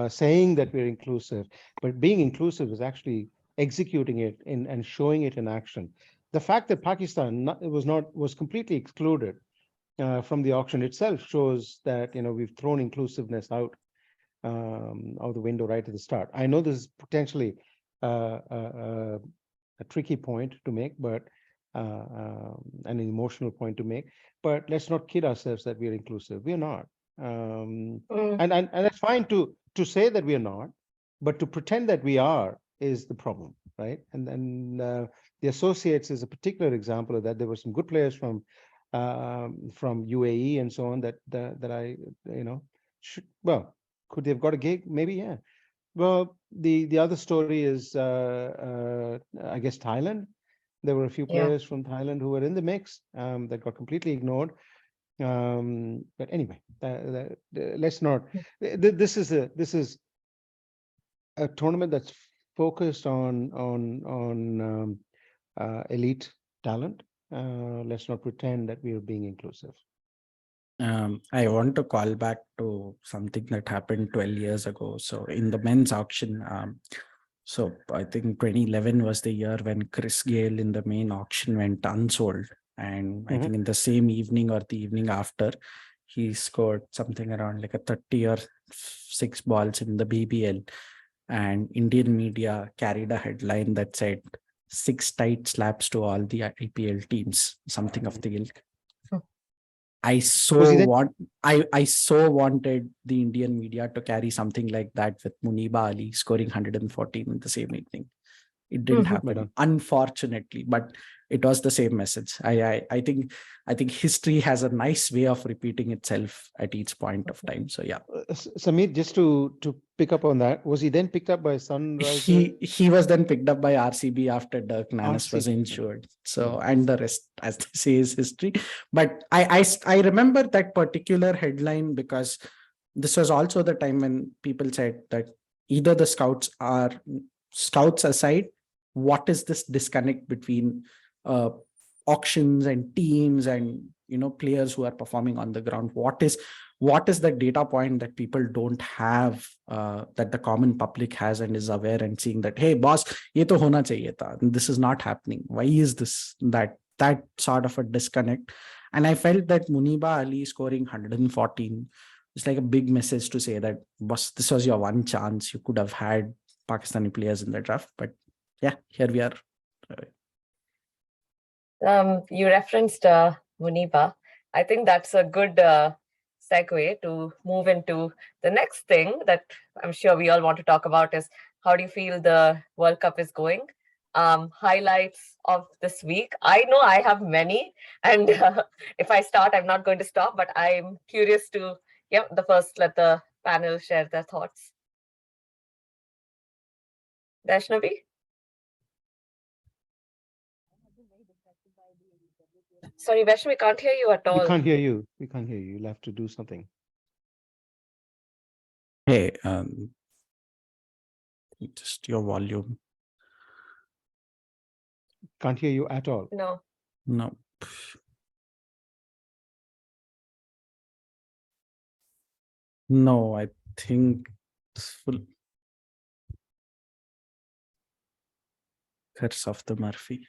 S2: saying that we're inclusive, but being inclusive is actually executing it and showing it in action. The fact that Pakistan was completely excluded from the auction itself shows that we've thrown inclusiveness out of the window right at the start. I know this is potentially a tricky point to make, but an emotional point to make. But let's not kid ourselves that we're inclusive. We're not. And it's fine to say that we are not, but to pretend that we are is the problem, right? And then the associates is a particular example of that. There were some good players from UAE and so on that I could they have got a gig? Maybe, yeah. Well, the other story is I guess Thailand. There were a few players from Thailand who were in the mix that got completely ignored. But anyway, let's not. This is a tournament that's focused on elite talent. Let's not pretend that we are being inclusive.
S3: I want to call back to something that happened 12 years ago. So in the men's auction, so I think 2011 was the year when Chris Gale in the main auction went unsold. And I think in the same evening or the evening after, he scored something around like a 30 or 6 balls in the BBL. And Indian media carried a headline that said 6 tight slaps to all the IPL teams, something of the ilk. I so wanted the Indian media to carry something like that with Muniba Ali scoring 114 in the same evening. It didn't happen, unfortunately, but it was the same message. I think history has a nice way of repeating itself at each point of time. So yeah.
S2: Samir, just to pick up on that, was he then picked up by Sunrisers?
S3: He was then picked up by RCB after Dirk Nannes was insured. So and the rest, as they say, is history. But I remember that particular headline because this was also the time when people said that either the scouts aside, what is this disconnect between auctions and teams and players who are performing on the ground? What is the data point that people don't have, that the common public has and is aware and seeing that, hey boss, ye to hona chahiye tha. This is not happening. Why is this that sort of a disconnect? And I felt that Muniba Ali scoring 114 is like a big message to say that, boss, this was your one chance. You could have had Pakistani players in the draft, but yeah, here we are.
S1: You referenced Muniba. I think that's a good segue to move into the next thing that I'm sure we all want to talk about is how do you feel the World Cup is going? Highlights of this week. I know I have many, and if I start, I'm not going to stop, but I'm curious to, let the panel share their thoughts. Vaishnavi? Sorry, Vaishnavi, we can't hear you at all.
S2: We can't hear you. We can't hear you. You'll have to do something.
S3: Hey, just your volume.
S2: Can't hear you at all.
S1: No.
S3: No. No, I think it's full. Curse of the Murphy.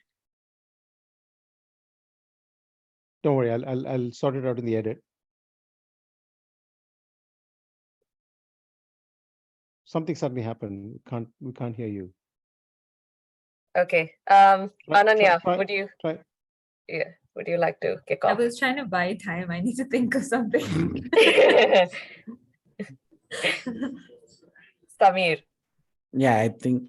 S2: Don't worry, I'll sort it out in the edit. Something suddenly happened. We can't hear you.
S1: Okay.
S2: Try-
S1: Ananya,
S2: try-
S1: would you
S2: try.
S1: would you like to kick
S5: I
S1: off?
S5: was trying to buy time. I need to think of something.
S1: Samir.
S3: Yeah, I think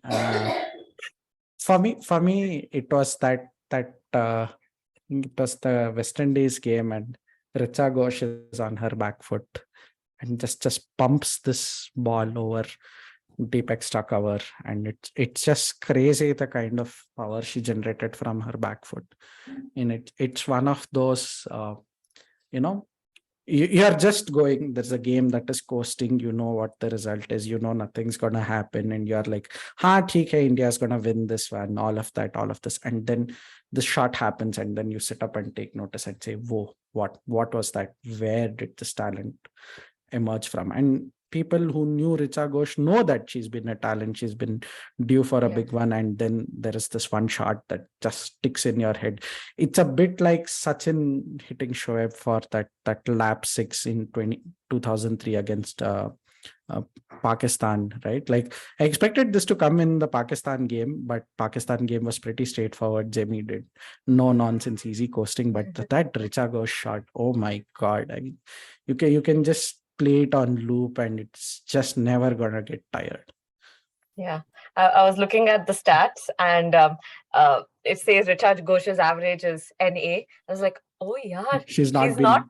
S3: for me it was that it was the West Indies game, and Richa Ghosh is on her back foot and just pumps this ball over deep extra cover, and it's just crazy the kind of power she generated from her back foot. And it's one of those you know, you are just going, there's a game that is coasting, you know what the result is, you know nothing's gonna happen, and you're like, ha, theek hai, India's gonna win this one, all of this, and then the shot happens, and then you sit up and take notice and say, whoa, what was that? Where did this talent emerge from? And people who knew Richa Ghosh know that she's been a talent, she's been due for a
S1: Yeah.
S3: big one, and then there is this one shot that just sticks in your head. It's a bit like Sachin hitting Shoaib for that lap 6 in 2003 against Pakistan, right? Like, I expected this to come in the Pakistan game, but Pakistan game was pretty straightforward. Jamie did no nonsense, easy coasting, but that Richa Ghosh shot, oh my God. I mean, you can just play it on loop and it's just never gonna get tired.
S1: Yeah, I was looking at the stats, and it says Richard Ghosh's average is NA. I was like, oh yeah,
S3: She's not
S1: she's not.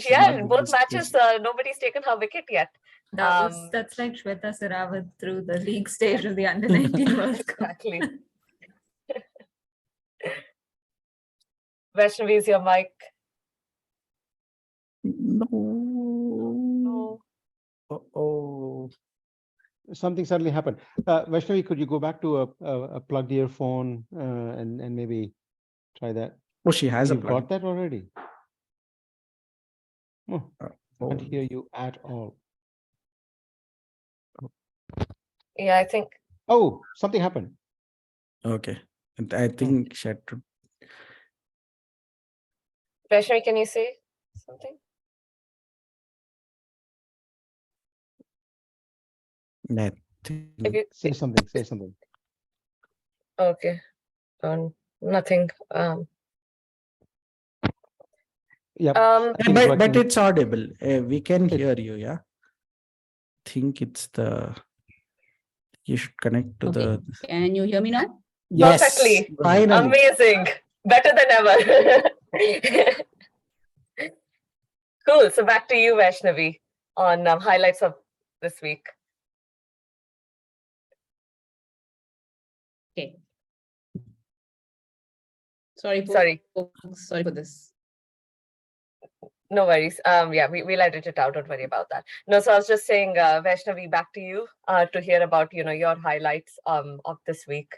S1: Yeah, in
S3: been
S1: both
S3: this-
S1: matches, nobody's taken her wicket yet.
S5: That's like Shweta Sarawat through the league stage of the under-19 World Cup.
S1: Exactly. Vaishnavi, is your mic?
S3: No.
S1: No.
S3: Oh.
S2: Something suddenly happened. Vaishnavi, could you go back to a plugged earphone and maybe try that?
S3: Oh, she has a
S2: You've
S3: plug.
S2: got that already. Oh,
S3: Oh.
S2: can't hear you at all.
S1: Yeah, I think.
S2: Oh, something happened.
S3: Okay. And I think she had to.
S1: Vaishnavi, can you say something?
S3: I think
S1: If you
S2: Say something. Say something.
S1: okay, nothing.
S2: Yep.
S1: Um,
S2: I think it's
S3: but
S2: working.
S3: it's audible. We can hear you. Yeah. Think it's the. You should connect to
S4: Okay.
S3: the.
S4: Can you hear me now?
S3: Yes.
S1: Perfectly.
S3: Finally.
S1: Amazing, better than ever. Cool. So back to you, Vaishnavi, on highlights of this week.
S4: Okay. Sorry for this.
S1: No worries. Yeah, we'll edit it out. Don't worry about that. No, so I was just saying, Vaishnavi, back to you to hear about your highlights of this week.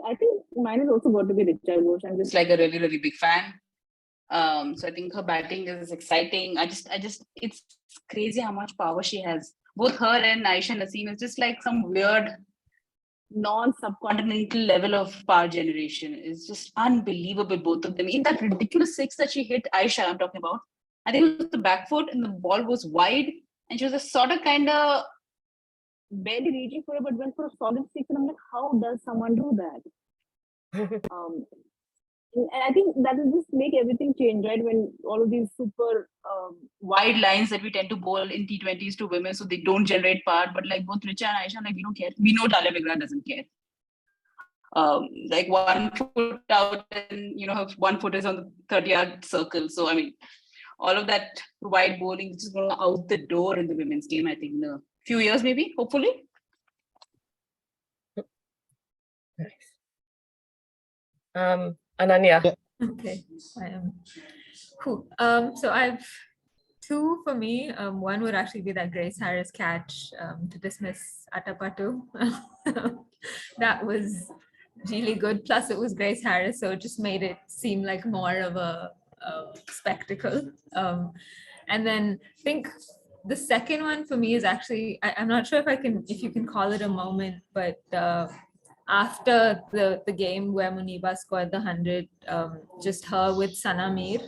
S4: I think mine is also going to be Richa Ghosh. I'm just like a really, really big fan. So I think her batting is exciting. I just, it's crazy how much power she has. Both her and Aisha Naseem is just like some weird non-subcontinental level of power generation. It's just unbelievable, both of them. In that ridiculous 6 that she hit Aisha, I'm talking about, I think it was the back foot and the ball was wide and she was a sort of kind of barely reaching for it, but went for a solid 6. And I'm like, how does someone do that? And I think that will just make everything change, right? When all of these super wide lines that we tend to bowl in T20s to women, so they don't generate power. But like both Richa and Aisha, like we don't care. We know Talia Vigra doesn't care. Like 1 foot out, and her 1 foot is on the 30-yard circle. So I mean, all of that wide bowling is going out the door in the women's game. I think in a few years, maybe, hopefully.
S1: Nice. Ananya.
S2: Yeah.
S5: Okay, I am cool. So I've two for me. One would actually be that Grace Harris catch to dismiss Atapatu. That was really good. Plus, it was Grace Harris, so it just made it seem like more of a spectacle. And then I think the second one for me is actually I'm not sure if you can call it a moment, but after the game where Muniba scored the 100, just her with Sana Mir,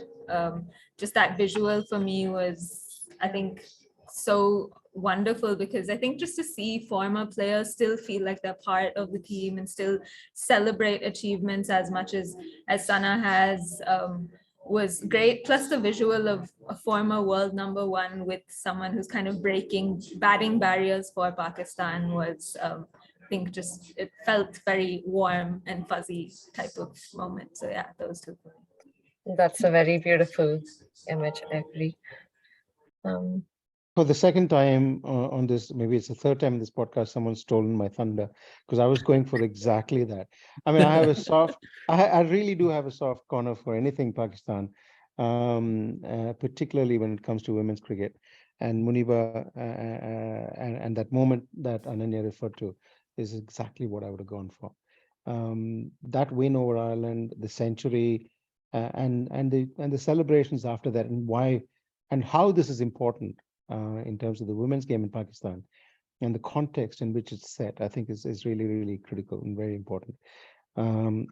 S5: just that visual for me was, I think, so wonderful, because I think just to see former players still feel like they're part of the team and still celebrate achievements as much as Sana has, was great. Plus the visual of a former world number one with someone who's kind of batting barriers for Pakistan was, I think, just it felt very warm and fuzzy type of moment. So yeah, those two for me.
S1: That's a very beautiful image. I agree.
S2: For the second time on this, maybe it's the third time in this podcast, someone's stolen my thunder, because I was going for exactly that. I mean, I have a I really do have a soft corner for anything Pakistan, particularly when it comes to women's cricket. And Muniba and that moment that Ananya referred to is exactly what I would have gone for. That win over Ireland, the century, and the celebrations after that, and why and how this is important in terms of the women's game in Pakistan and the context in which it's set, I think is really, really critical and very important.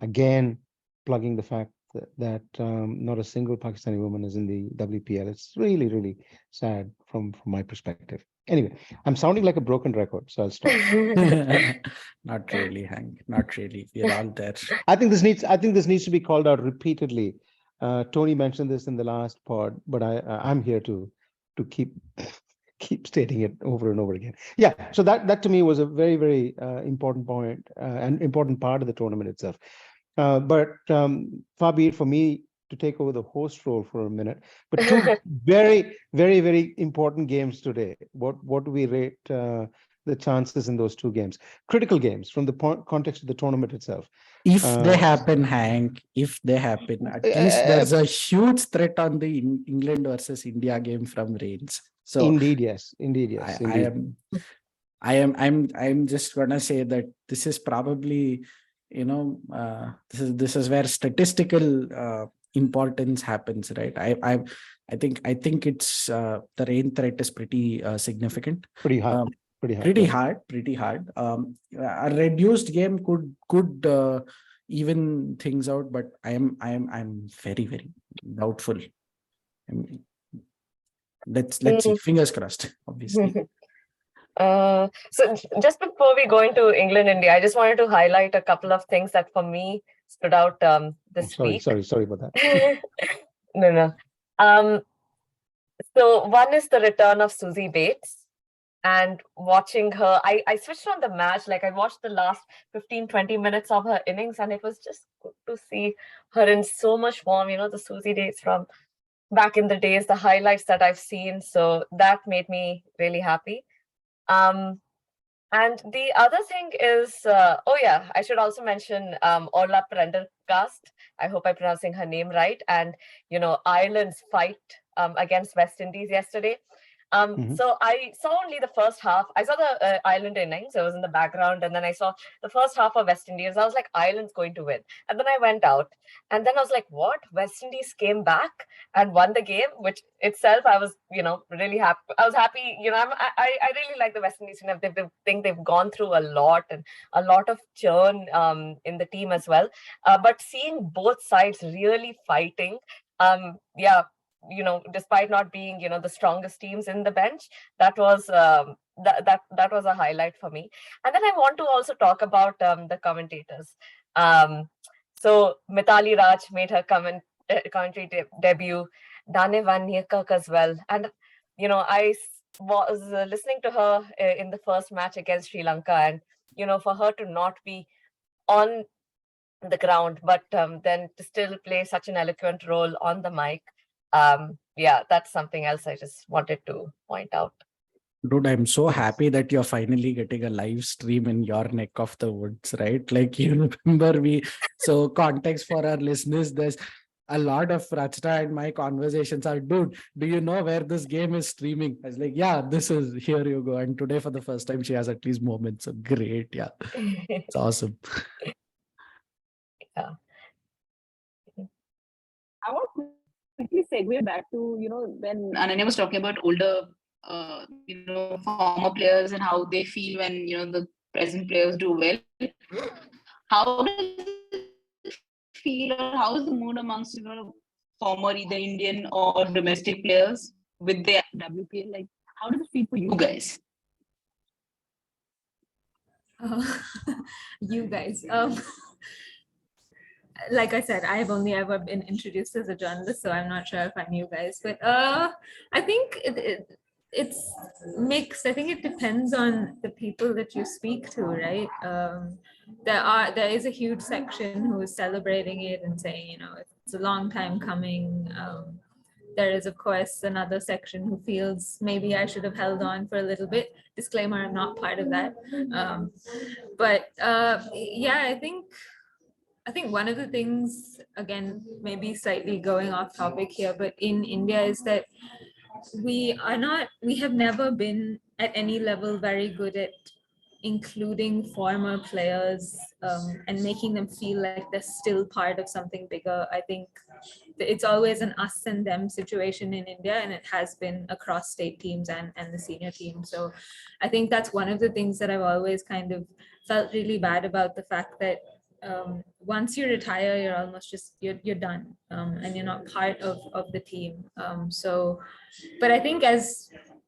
S2: Again, plugging the fact that not a single Pakistani woman is in the WPL. It's really, really sad from my perspective. Anyway, I'm sounding like a broken record, so I'll stop.
S3: Not really, Hank. Not really. We're all there.
S2: I think this needs to be called out repeatedly. Tony mentioned this in the last pod, but I'm here to keep stating it over and over again. Yeah, so that to me was a very, very important point and important part of the tournament itself. But far be it for me to take over the host role for a minute. But two very, very, very important games today. What do we rate the chances in those two games? Critical games from the context of the tournament itself.
S3: If they happen, Hank, if they happen, at least there's a huge threat on the England versus India game from Reigns. So
S2: indeed, yes.
S3: I'm just gonna say that this is probably, this is where statistical importance happens, right? I think it's the rain threat is pretty significant.
S2: Pretty hard.
S3: Pretty hard. A reduced game could even things out, but I'm very, very doubtful. Let's see. Fingers crossed, obviously.
S1: So just before we go into England, India, I just wanted to highlight a couple of things that for me stood out this week.
S2: Sorry about that.
S1: No. So one is the return of Susie Bates. And watching her, I switched on the match. Like I watched the last 15-20 minutes of her innings, and it was just good to see her in so much form. The Susie days from back in the days, the highlights that I've seen. So that made me really happy. And the other thing is, I should also mention Orla Prendergast. I hope I'm pronouncing her name right. And, Ireland's fight against West Indies yesterday. So I saw only the first half. I saw the Ireland innings. It was in the background. And then I saw the first half of West Indies. I was like, Ireland's going to win. And then I went out. And then I was like, what? West Indies came back and won the game, which itself, I was, really happy. I was happy. I really like the West Indies. They think they've gone through a lot and a lot of churn in the team as well. But seeing both sides really fighting, despite not being, the strongest teams in the bench, that was that was a highlight for me. And then I want to also talk about the commentators. So Mithali Raj made her commentary debut, Dane Van Niekerk as well. And, I was listening to her in the first match against Sri Lanka, and, for her to not be on the ground, but then to still play such an eloquent role on the mic. That's something else I just wanted to point out.
S3: Dude, I'm so happy that you're finally getting a live stream in your neck of the woods, right? Like you remember so context for our listeners, there's a lot of Rachna and my conversations are, dude, do you know where this game is streaming? I was like, yeah, this is, here you go. And today for the first time, she has at least moments. So great. Yeah, it's awesome.
S1: Yeah.
S4: I want to quickly segue back to, when Ananya was talking about older, former players and how they feel when, the present players do well. How does it feel, or how is the mood amongst, former either Indian or domestic players with the WPL? Like, how does it feel for you guys?
S5: You guys. Like I said, I've only ever been introduced as a journalist, so I'm not sure if I'm you guys. But I think it's mixed. I think it depends on the people that you speak to, right? There is a huge section who is celebrating it and saying, it's a long time coming. There is, of course, another section who feels maybe I should have held on for a little bit. Disclaimer, I'm not part of that. But yeah, I think one of the things, again, maybe slightly going off topic here, but in India is that we have never been at any level very good at including former players and making them feel like they're still part of something bigger. I think it's always an us and them situation in India, and it has been across state teams and the senior team. So I think that's one of the things that I've always kind of felt really bad about, the fact that once you retire, you're almost just you're done, and you're not part of the team. But I think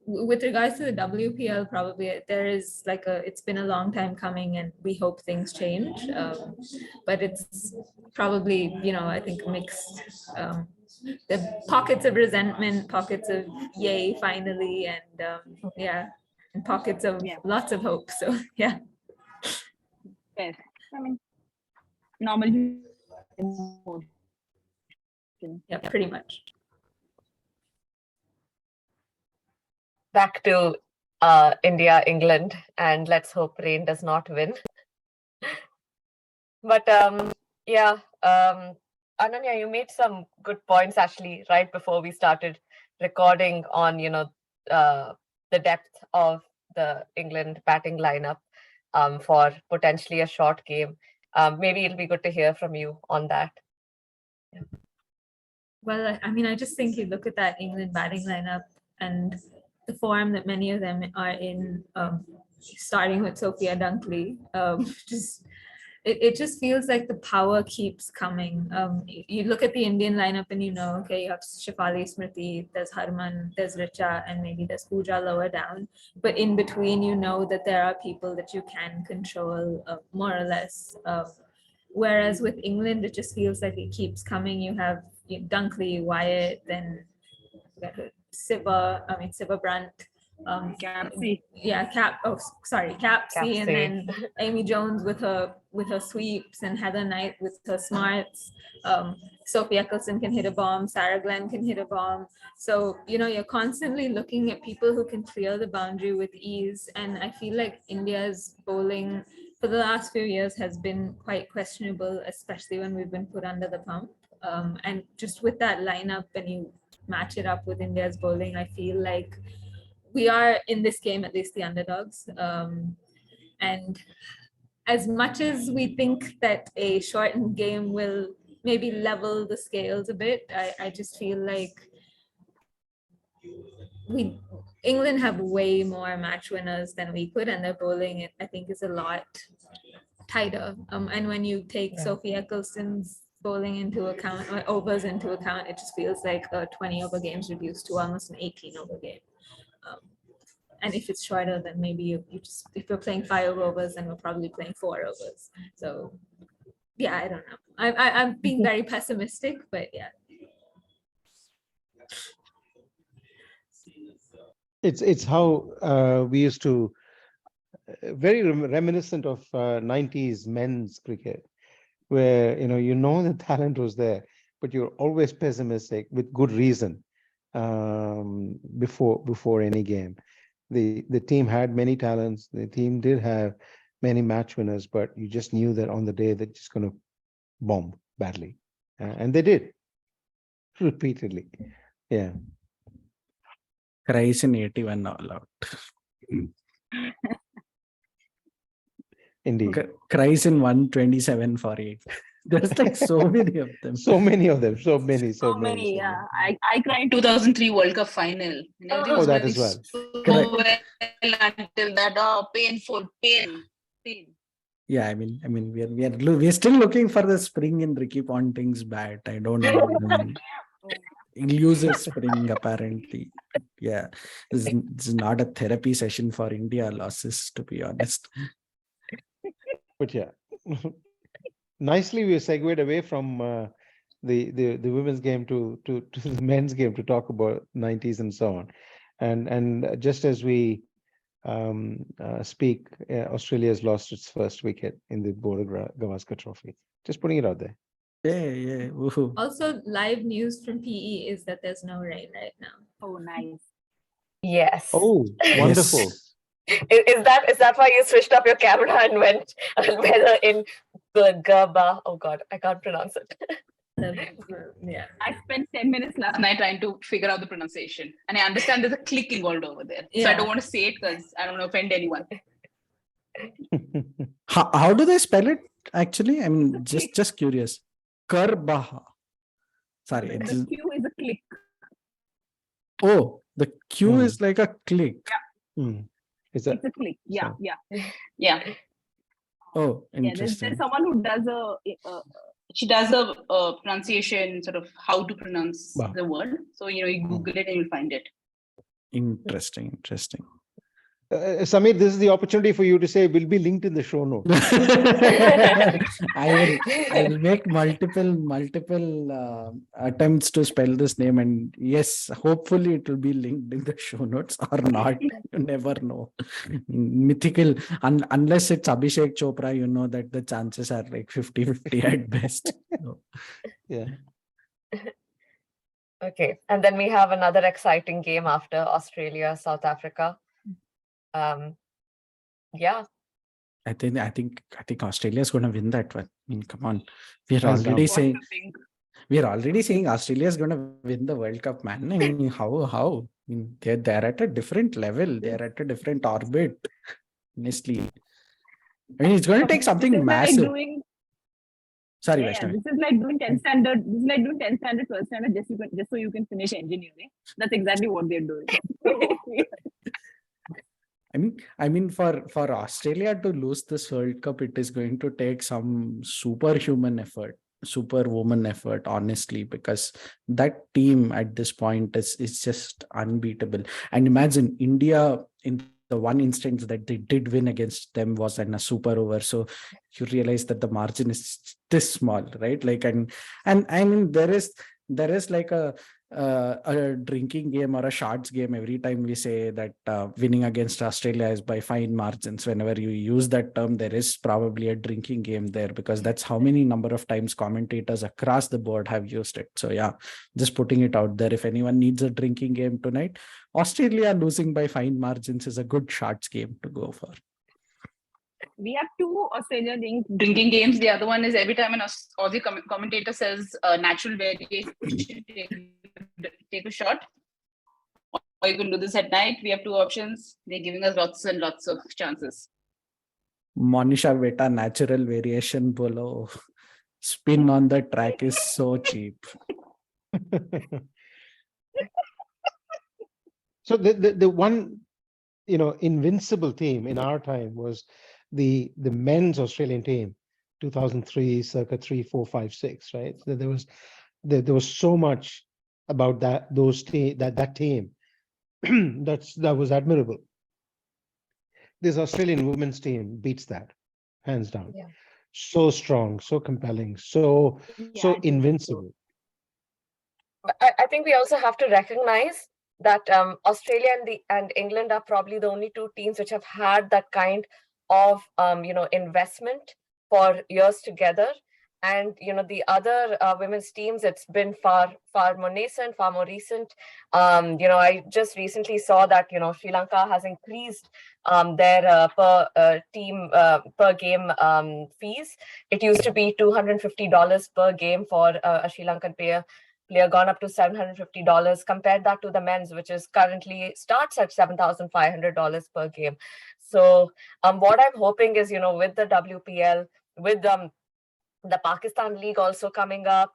S5: with regards to the WPL, probably there is it's been a long time coming, and we hope things change. But it's probably, I think mixed. The pockets of resentment, pockets of yay, finally, and yeah, and pockets of lots of hope. So yeah.
S4: Fair. I mean, normal.
S5: Yeah, pretty much.
S1: Back to India, England, and let's hope rain does not win. But yeah, Ananya, you made some good points actually right before we started recording on, the depth of the England batting lineup for potentially a short game. Maybe it'll be good to hear from you on that. Yeah.
S5: Well, I mean, I just think you look at that England batting lineup and the form that many of them are in, starting with Sophia Dunkley. It just feels like the power keeps coming. You look at the Indian lineup and okay, you have Shefali, Smriti, there's Harman, there's Richa, and maybe there's Pooja lower down. But in between, that there are people that you can control more or less. Whereas with England, it just feels like it keeps coming. You have Dunkley, Wyatt, then Siva Brandt,
S4: Capsy.
S5: Yeah, Capsy, and then Amy Jones with her sweeps, and Heather Knight with her smarts. Sophie Eccleston can hit a bomb, Sarah Glenn can hit a bomb. So you're constantly looking at people who can clear the boundary with ease, and I feel like India's bowling for the last few years has been quite questionable, especially when we've been put under the pump. And just with that lineup, when you match it up with India's bowling, I feel like we are in this game at least the underdogs. And as much as we think that a shortened game will maybe level the scales a bit, I just feel like England have way more match winners than we could, and their bowling, I think, is a lot tighter. And when you take Sophie Eccleston's bowling into account, or overs into account, it just feels like a 20 over games reduced to almost an 18 over game. And if it's shorter, then maybe you just, if you're playing 5 overs, then we're probably playing 4 overs. So yeah, I don't know. I'm being very pessimistic, but yeah.
S2: It's how we used to, very reminiscent of 90s men's cricket, where the talent was there, but you're always pessimistic with good reason before any game. The team had many talents. The team did have many match winners, but you just knew that on the day they're just going to bomb badly, and they did repeatedly. Yeah,
S3: Cries in 81 all out.
S2: indeed.
S3: Cries in 127 for 8. There's like so many of them.
S2: So many of them. So many.
S6: So many, yeah. I cried in 2003 World Cup final. And everything
S1: Oh,
S6: was
S2: that
S6: going
S2: as well.
S6: so
S3: Correct.
S6: well until that. Oh, painful, pain.
S3: Yeah, I mean, we're still looking for the spring in Ricky Ponting's bat. I don't know. I mean, he loses spring apparently. Yeah, this is not a therapy session for India losses, to be honest.
S2: But yeah, nicely we segued away from the women's game to the men's game to talk about 90s and so on, and just as we speak, Australia has lost its first wicket in the Gavaskar Trophy. Just putting it out there.
S3: Yeah. Woohoo.
S5: Also, live news from PE is that there's no rain right now.
S4: Oh, nice.
S1: yes.
S2: Oh, wonderful.
S1: Is that why you switched up your camera and went whether in the Gaba? Oh God, I can't pronounce it.
S5: Yeah.
S6: I spent 10 minutes last night trying to figure out the pronunciation. And I understand there's a click involved over there. So I
S5: Yeah.
S6: don't want to say it because I don't want to offend anyone.
S3: How do they spell it actually? I mean, just curious. Karbaha. Sorry.
S4: The Q is a click.
S3: Oh, the Q
S2: Hmm.
S3: is like a click.
S2: Is that
S4: It's a click. Yeah,
S2: so?
S4: yeah.
S6: Yeah.
S3: Oh,
S4: Yeah,
S3: interesting.
S4: there's someone who does
S6: She does a pronunciation, sort of how to pronounce
S2: Wow.
S6: the word. So, you Google it and you'll find it.
S3: Interesting.
S2: Samir, this is the opportunity for you to say will be linked in the show notes.
S3: I will make multiple attempts to spell this name, and yes, hopefully it will be linked in the show notes or not. You never know. Mythical, unless it's Abhishek Chopra, you know that the chances are like 50-50 at best. So,
S2: Yeah.
S1: Okay, and then we have another exciting game after Australia, South Africa. Yeah,
S3: I think Australia is going to win that one. I mean, come on, we're
S2: Hands down.
S3: already saying Australia is going to win the World Cup, man. I mean, how? I mean, they're at a different level. They're at a different orbit. Honestly, I mean, it's going to take something massive. Sorry, Vaishnavi.
S4: This is like doing 10 standard. This is like doing 10 standard, 12 standard, just so you can finish engineering. That's exactly what they're doing.
S3: I mean, for Australia to lose this World Cup, it is going to take some superhuman effort, superwoman effort, honestly, because that team at this point is just unbeatable. And imagine India in the one instance that they did win against them was in a super over. So you realize that the margin is this small, right? Like, and I mean, there is like a drinking game or a shots game every time we say that winning against Australia is by fine margins. Whenever you use that term, there is probably a drinking game there, because that's how many number of times commentators across the board have used it. So yeah, just putting it out there. If anyone needs a drinking game tonight, Australia losing by fine margins is a good shots game to go for.
S4: We have two Australian
S6: Drinking games. The other one is every time an Aussie commentator says natural variation, take a shot. Or you can do this at night. We have two options. They're giving us lots and lots of chances.
S3: Monisha Beta natural variation bolo. Spin on the track is so cheap.
S2: So the one, invincible team in our time was the men's Australian team, 2003, circa 3, 4, 5, 6, right? So there was so much about that team that was admirable. This Australian women's team beats that, hands down.
S1: Yeah.
S2: So strong, so compelling, so invincible.
S1: But I think we also have to recognize that Australia and England are probably the only two teams which have had that kind of investment for years together. And the other women's teams, it's been far more nascent, far more recent. I just recently saw that Sri Lanka has increased their per team per game fees. It used to be $250 per game for a Sri Lankan player gone up to $750. Compare that to the men's, which is currently starts at $7,500 per game. So what I'm hoping is, with the WPL, with the Pakistan League also coming up,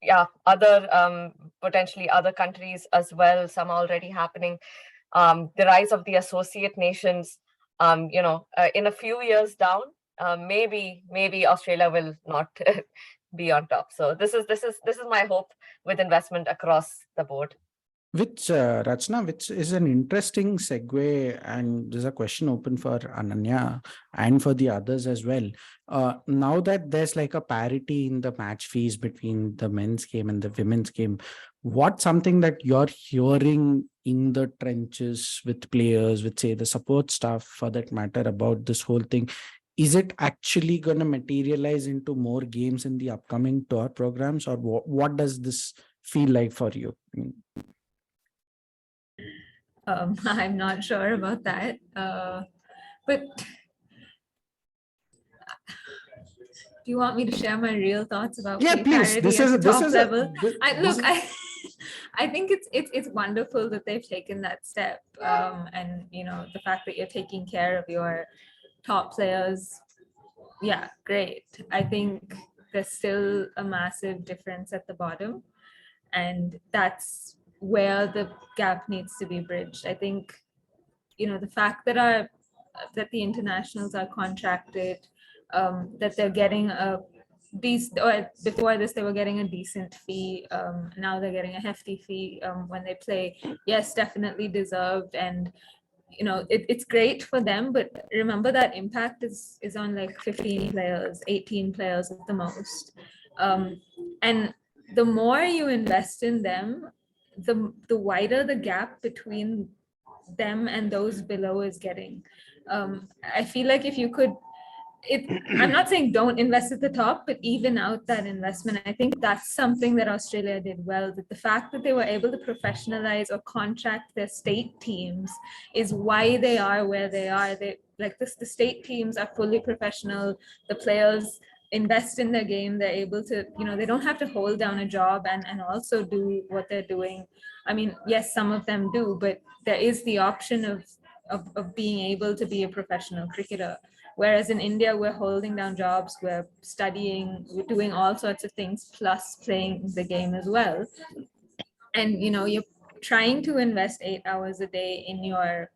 S1: yeah, other potentially other countries as well, some already happening. The rise of the associate nations, in a few years down, maybe Australia will not be on top. So this is my hope with investment across the board.
S3: Which, Rachna, which is an interesting segue, and there's a question open for Ananya and for the others as well. Now that there's like a parity in the match fees between the men's game and the women's game, what's something that you're hearing in the trenches with players, with say the support staff for that matter, about this whole thing? Is it actually going to materialize into more games in the upcoming tour programs, or what does this feel like for you?
S5: I'm not sure about that, but do you want me to share my real thoughts about
S3: Yeah,
S5: pay
S3: please.
S5: parity
S3: This
S5: at
S3: is
S5: the
S3: this
S5: top
S3: is
S5: level?
S3: this
S5: I think it's wonderful that they've taken that step, and the fact that you're taking care of your top players. Yeah, great. I think there's still a massive difference at the bottom, and that's where the gap needs to be bridged. I think the fact that the internationals are contracted, that they're getting a decent, or before this they were getting a decent fee, now they're getting a hefty fee when they play. Yes, definitely deserved, and it's great for them, but remember that impact is on like 15 players, 18 players at the most, and the more you invest in them, the wider the gap between them and those below is getting. I feel like if you could, I'm not saying don't invest at the top, but even out that investment. I think that's something that Australia did well. That the fact that they were able to professionalize or contract their state teams is why they are where they are. They like this. The state teams are fully professional. The players invest in their game. They're able to, they don't have to hold down a job and also do what they're doing. I mean, yes, some of them do, but there is the option of being able to be a professional cricketer. Whereas in India, we're holding down jobs, we're studying, we're doing all sorts of things, plus playing the game as well. And you're trying to invest 8 hours a day in your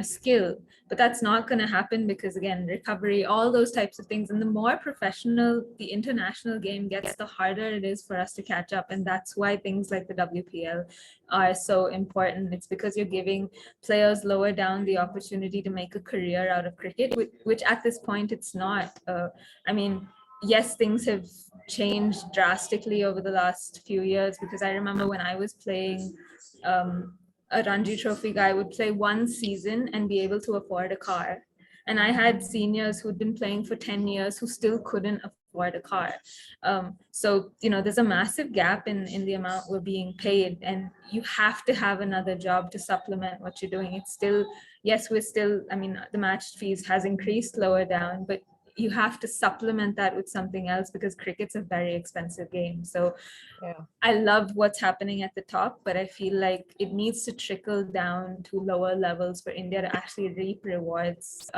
S5: skill, but that's not going to happen because, again, recovery, all those types of things. And the more professional the international game gets, the harder it is for us to catch up. And that's why things like the WPL are so important. It's because you're giving players lower down the opportunity to make a career out of cricket, which at this point it's not. I mean, yes, things have changed drastically over the last few years, because I remember when I was playing, a Ranji Trophy guy would play one season and be able to afford a car. And I had seniors who'd been playing for 10 years who still couldn't afford a car. So, there's a massive gap in the amount we're being paid, and you have to have another job to supplement what you're doing. It's still, yes, we're still, I mean, the match fees has increased lower down, but you have to supplement that with something else, because cricket's a very expensive game. So
S1: Yeah.
S5: I love what's happening at the top, but I feel like it needs to trickle down to lower levels for India to actually reap rewards.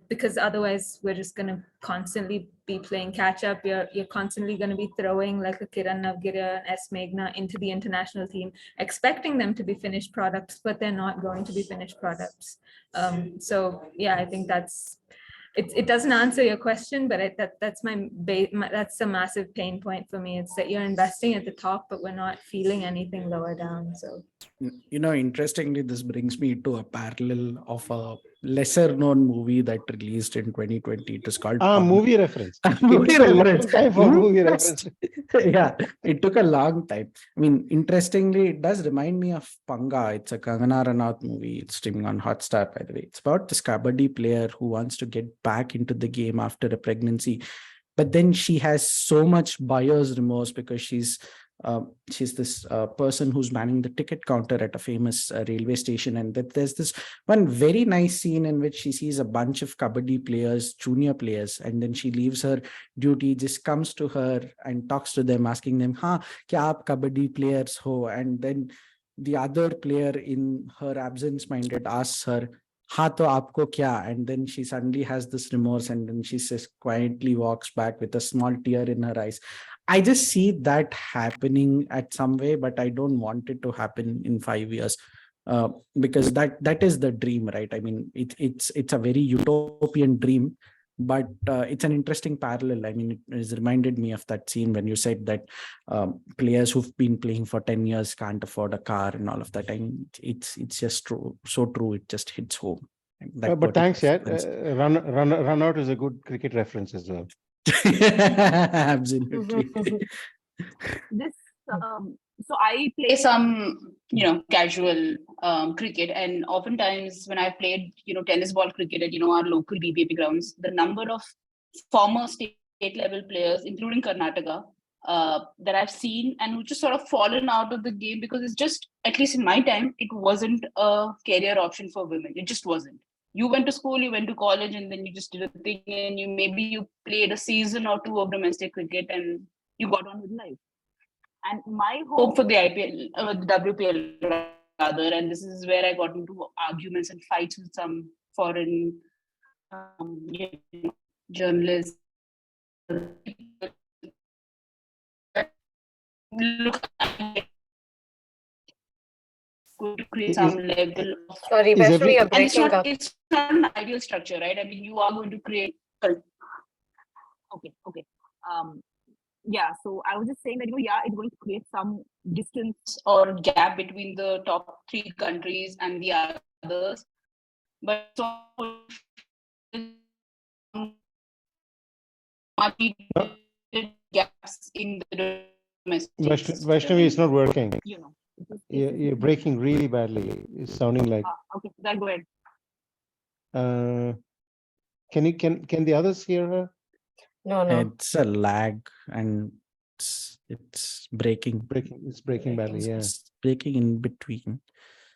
S5: Because otherwise we're just going to constantly be playing catch up. You're constantly going to be throwing like a Kiran Navgiriya and S. Meghna into the international team, expecting them to be finished products, but they're not going to be finished products. So yeah, I think it doesn't answer your question, but that's that's a massive pain point for me. It's that you're investing at the top, but we're not feeling anything lower down. So
S3: interestingly, this brings me to a parallel of a lesser known movie that released in 2020. It is called
S2: Movie reference.
S3: movie
S2: It took a long
S3: reference.
S2: time for movie reference.
S3: Yeah, it took a long time. I mean, interestingly, it does remind me of Panga. It's a Kangana Ranaut movie. It's streaming on Hotstar, by the way. It's about this kabaddi player who wants to get back into the game after a pregnancy, but then she has so much buyer's remorse because she's this person who's manning the ticket counter at a famous railway station, and that there's this one very nice scene in which she sees a bunch of kabaddi players, junior players, and then she leaves her duty, just comes to her and talks to them, asking them, "Ha, kya aap kabaddi players ho?" And then the other player, in her absence-minded, asks her, "Ha, to aapko kya?" And then she suddenly has this remorse, and then she says, quietly walks back with a small tear in her eyes. I just see that happening at some way, but I don't want it to happen in 5 years, because that is the dream, right? I mean, it's a very utopian dream, but it's an interesting parallel. I mean, it has reminded me of that scene when you said that players who've been playing for 10 years can't afford a car and all of that. I mean, it's just true, so true. It just hits home. That
S2: But thanks,
S3: particular
S2: yeah.
S3: sequence.
S2: Run out is a good cricket reference as well.
S3: Absolutely.
S6: This so I play some casual cricket, and oftentimes when I played tennis ball cricket at our local BBP grounds, the number of former state level players, including Karnataka, that I've seen and who just sort of fallen out of the game because it's just, at least in my time, it wasn't a career option for women. It just wasn't. You went to school, you went to college, and then you just did a thing, and you played a season or two of domestic cricket, and you got on with life. And my hope for the IPL, the WPL rather, and this is where I got into arguments and fights with some foreign journalists. Look, going to create some level of.
S1: Sorry, Vaishnavi, you're
S6: And
S1: breaking up.
S6: it's not an ideal structure, right? I mean, you are going to create. Okay. Yeah, so I was just saying that it's going to create some distance or gap between the top three countries and the others, but so gaps in the domestic
S2: Vaishnavi, it's not working.
S6: It's
S2: You're breaking really badly. It's sounding like.
S6: okay, then go ahead.
S2: Can the others hear her?
S1: No.
S3: It's a lag, and it's breaking.
S2: It's breaking badly. Yeah.
S3: It's breaking in between.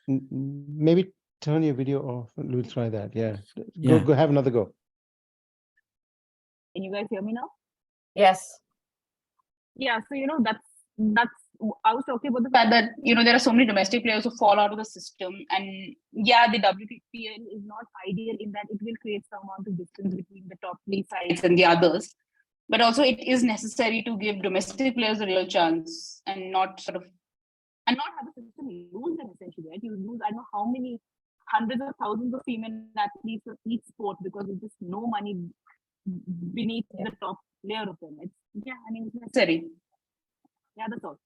S2: Maybe turn your video off. We'll try that. Yeah.
S3: Yeah.
S2: Go have another go.
S6: Can you guys hear me now?
S1: Yes.
S6: Yeah, so that's I was talking about the fact that there are so many domestic players who fall out of the system, and yeah, the WPL is not ideal in that it will create some amount of distance between the top three sides and the others, but also it is necessary to give domestic players a real chance and not have the system lose them essentially. Right? You lose I don't know how many hundreds of thousands of female athletes for each sport because there's just no money beneath the top layer of them. It's necessary. Yeah, that's all.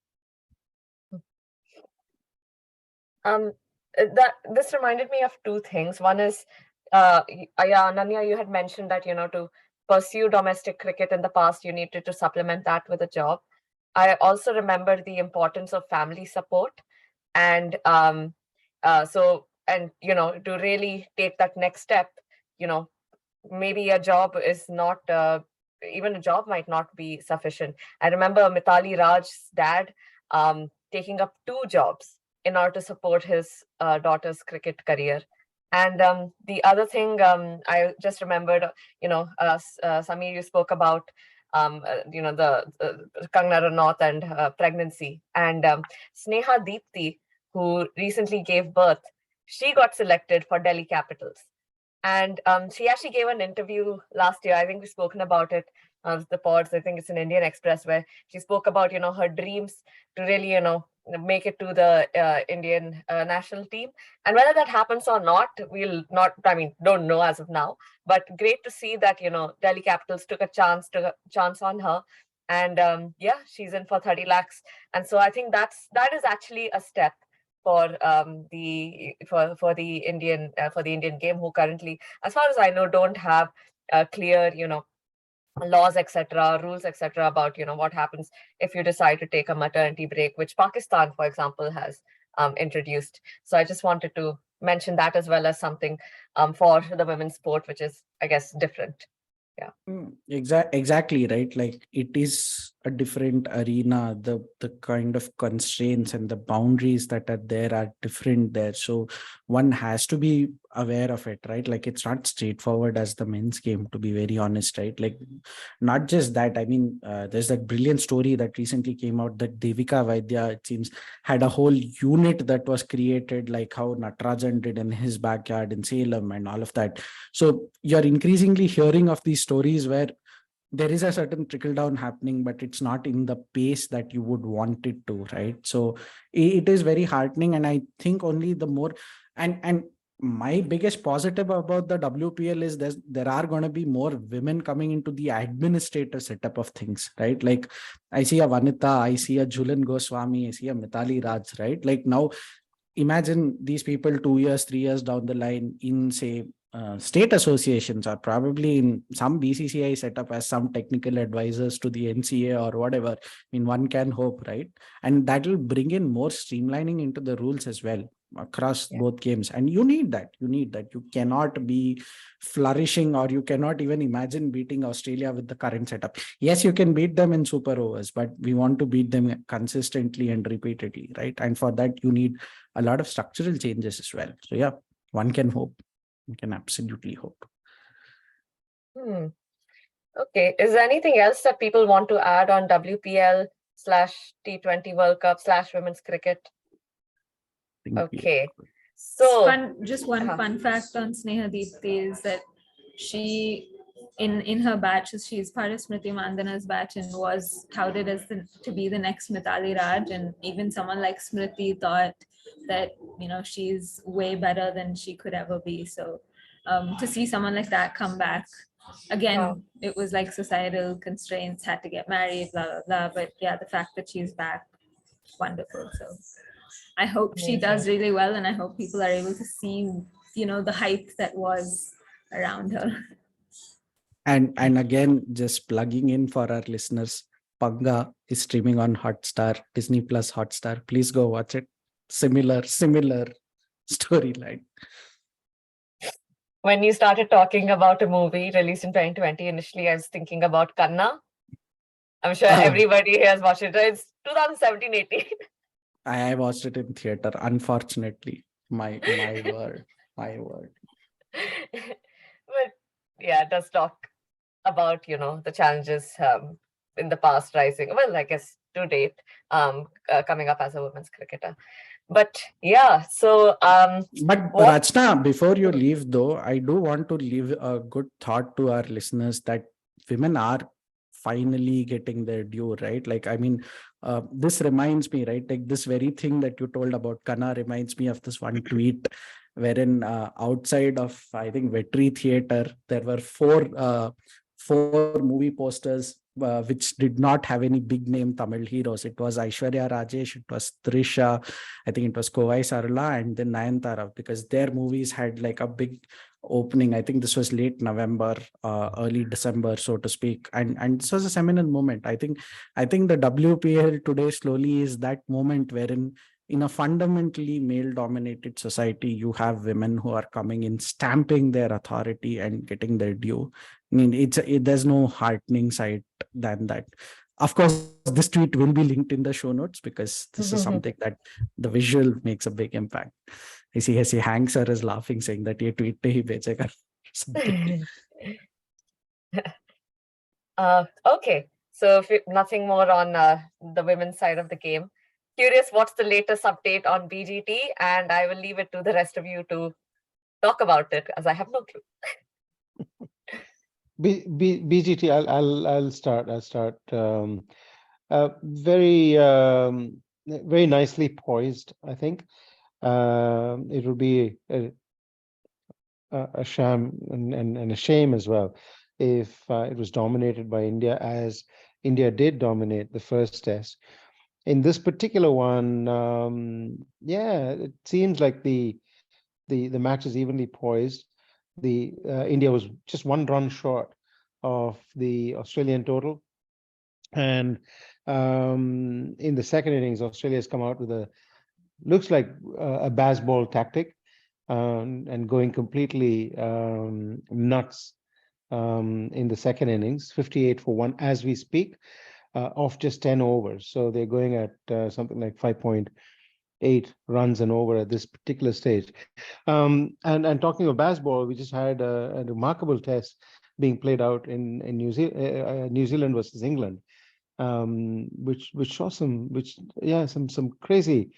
S1: This reminded me of two things. One is, Ananya, you had mentioned that to pursue domestic cricket in the past, you needed to supplement that with a job. I also remember the importance of family support, and to really take that next step, maybe a job is not even a job might not be sufficient. I remember Mithali Raj's dad taking up two jobs in order to support his daughter's cricket career. And the other thing I just remembered, Samir, you spoke about the Kangana Ranaut and pregnancy, and Sneha Deepthi, who recently gave birth, she got selected for Delhi Capitals. And she actually gave an interview last year. I think we've spoken about it on the pods. I think it's in Indian Express, where she spoke about, her dreams to really, make it to the Indian national team. And whether that happens or not, don't know as of now. But great to see that, Delhi Capitals took a chance on her. And she's in for 30 lakhs. And so I think that is actually a step for the Indian game, who currently, as far as I know, don't have clear, laws, etc., rules, etc., about what happens if you decide to take a maternity break, which Pakistan, for example, has introduced. So I just wanted to mention that as well as something for the women's sport, which is, I guess, different. Yeah.
S3: Exactly, right. Like it is a different arena. The kind of constraints and the boundaries that are there are different there. So one has to be aware of it, right? Like it's not straightforward as the men's game, to be very honest, right? Like not just that. I mean, there's that brilliant story that recently came out that Devika Vaidya, it seems, had a whole unit that was created, like how Natarajan did in his backyard in Salem and all of that. So you're increasingly hearing of these stories where there is a certain trickle down happening, but it's not in the pace that you would want it to, right? So it is very heartening, and I think only the more and my biggest positive about the WPL is there are going to be more women coming into the administrative setup of things, right? Like I see a Vanita, I see a Julian Goswami, I see a Mitali Raj, right? Like now imagine these people 2 years, 3 years down the line in, say, state associations, or probably in some BCCI setup as some technical advisors to the NCA or whatever. I mean, one can hope, right? And that will bring in more streamlining into the rules as well across both games. And you need that. You need that. You cannot be flourishing, or you cannot even imagine beating Australia with the current setup. Yes, you can beat them in super overs, but we want to beat them consistently and repeatedly, right? And for that, you need a lot of structural changes as well. So yeah, one can hope. One can absolutely hope.
S1: Okay. Is there anything else that people want to add on WPL/T20 World Cup/women's cricket? Okay. So
S5: just one fun fact on Sneha Deepthi is that she in her batch, she's part of Smriti Mandana's batch and was touted as to be the next Mithali Raj, and even someone like Smriti thought that she's way better than she could ever be. So to see someone like that come back again, it was like societal constraints, had to get married, blah blah blah. But yeah, the fact that she's back, wonderful. So I hope she does really well, and I hope people are able to see, the hype that was around her.
S3: And again, just plugging in for our listeners, Panga is streaming on Hotstar, Disney Plus Hotstar. Please go watch it. Similar storyline.
S1: When you started talking about a movie released in 2020, initially I was thinking about Kanna. I'm sure everybody here has watched it. It's 2017-18.
S3: I watched it in theater, unfortunately. My word.
S1: But yeah, it does talk about the challenges in the past rising. Well, I guess to date, coming up as a women's cricketer. But yeah, so
S3: but Rachna, before you leave though, I do want to leave a good thought to our listeners that women are finally getting their due, right? Like, I mean, this reminds me, right? Like this very thing that you told about Kana reminds me of this one tweet wherein outside of, I think, Vetri Theatre, there were four movie posters which did not have any big name Tamil heroes. It was Aishwarya Rajesh, it was Trisha, I think it was Kovai Sarla, and then Nayantara, because their movies had like a big opening. I think this was late November, early December, so to speak, and this was a seminal moment. I think the WPL today slowly is that moment wherein in a fundamentally male-dominated society, you have women who are coming in, stamping their authority and getting their due. I mean, there's no heartening sight than that. Of course, this tweet will be linked in the show notes because this is something that the visual makes a big impact. I see Hank sir is laughing, saying that ye tweet pe hi bechega.
S1: Okay, so if nothing more on the women's side of the game, curious what's the latest update on BGT, and I will leave it to the rest of you to talk about it, as I have no clue.
S2: BGT, I'll start. Very very nicely poised, I think. It would be a sham and a shame as well if it was dominated by India, as India did dominate the first test. in this particular one, yeah, it seems like the match is evenly poised. The India was just 1 run short of the Australian total, and in the second innings, Australia has come out with looks like a baseball tactic, and going completely nuts in the second innings, 58 for 1 as we speak, of just 10 overs. So they're going at something like 5.8 runs an over at this particular stage. And talking of baseball, we just had a remarkable test being played out in New Zealand versus England, which saw some crazy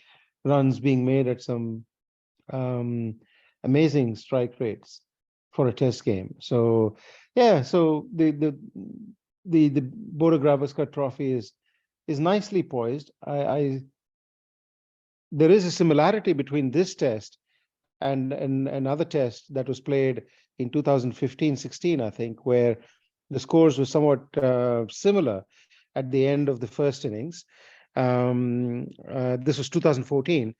S2: runs being made at some amazing strike rates for a test game. So yeah, so the Bodo Gavaskar Trophy is nicely poised. There is a similarity between this test and another test that was played in 2015-16, I think, where the scores were somewhat similar at the end of the first innings. This was 2014,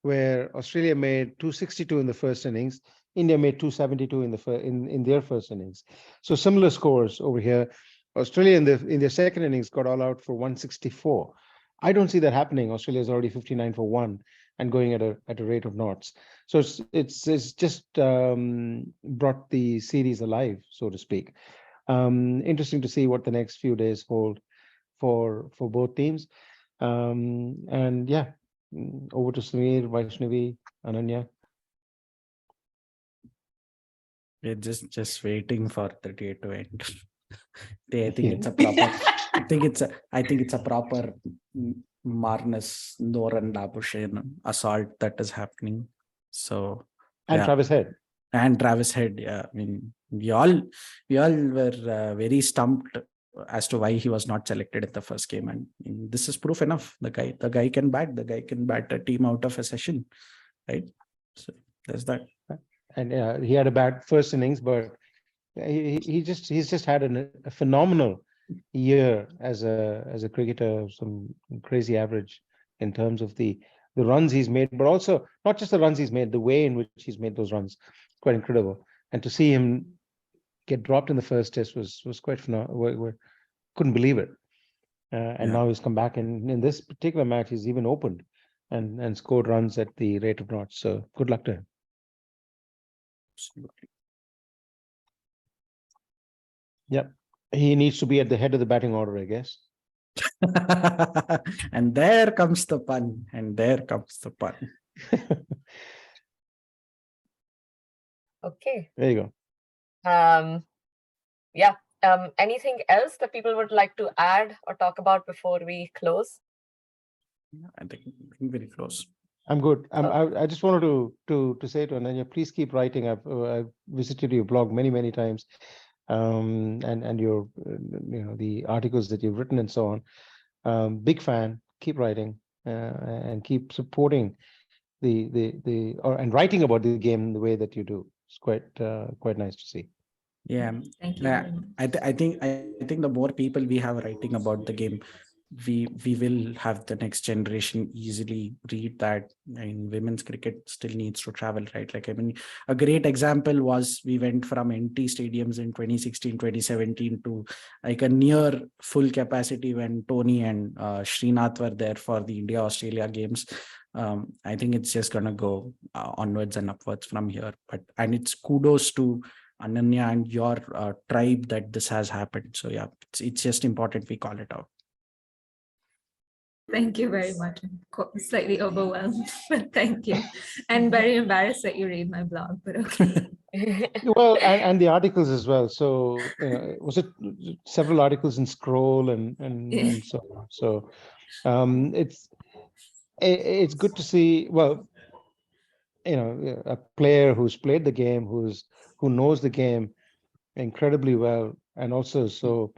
S2: where Australia made 262 in the first innings. India made 272 in their first innings. So similar scores over here. Australia in their second innings got all out for 164. I don't see that happening. Australia is already 59 for 1 and going at a rate of knots. So it's just brought the series alive, so to speak. Interesting to see what the next few days hold for both teams. And yeah, over to Samir, Vaishnavi, Ananya.
S3: We're just waiting for the day to end. I think it's a proper. I think it's a proper Marnus Noran Labuschagne assault that is happening. So
S2: and Travis Head.
S3: And Travis Head, yeah. I mean, we all were very stumped as to why he was not selected in the first game, and this is proof enough. The guy can bat. The guy can bat a team out of a session, right? So there's that.
S2: And he had a bad first innings, but he's just had a phenomenal year as a cricketer. Some crazy average in terms of the runs he's made, but also not just the runs he's made, the way in which he's made those runs, quite incredible. And to see him get dropped in the first test was quite phenomenal. We couldn't believe it. And now he's come back, and in this particular match, he's even opened and scored runs at the rate of knots. So good luck to him.
S3: Absolutely.
S2: Yep. He needs to be at the head of the batting order, I guess.
S3: And there comes the pun.
S1: Okay.
S2: There you go.
S1: Yeah. Anything else that people would like to add or talk about before we close?
S3: I think very close.
S2: I'm good. I just wanted to say to Ananya, please keep writing. I've visited your blog many times, and your the articles that you've written and so on. Big fan. Keep writing and keep supporting and writing about the game the way that you do. It's quite nice to see.
S3: Yeah,
S5: Thank you.
S3: I think the more people we have writing about the game, we will have the next generation easily read that. I mean, women's cricket still needs to travel, right? Like, I mean, a great example was we went from empty stadiums in 2016, 2017 to like a near full capacity when Tony and Srinath were there for the India-Australia games. I think it's just going to go onwards and upwards from here. And it's kudos to Ananya and your tribe that this has happened. So yeah, it's just important we call it out.
S5: Thank you very much. I'm slightly overwhelmed, but thank you. And very embarrassed that you read my blog, but okay.
S2: Well, and the articles as well. So was it several articles in Scroll and so on. So it's good to see. Well, a player who's played the game, who knows the game incredibly well, and also so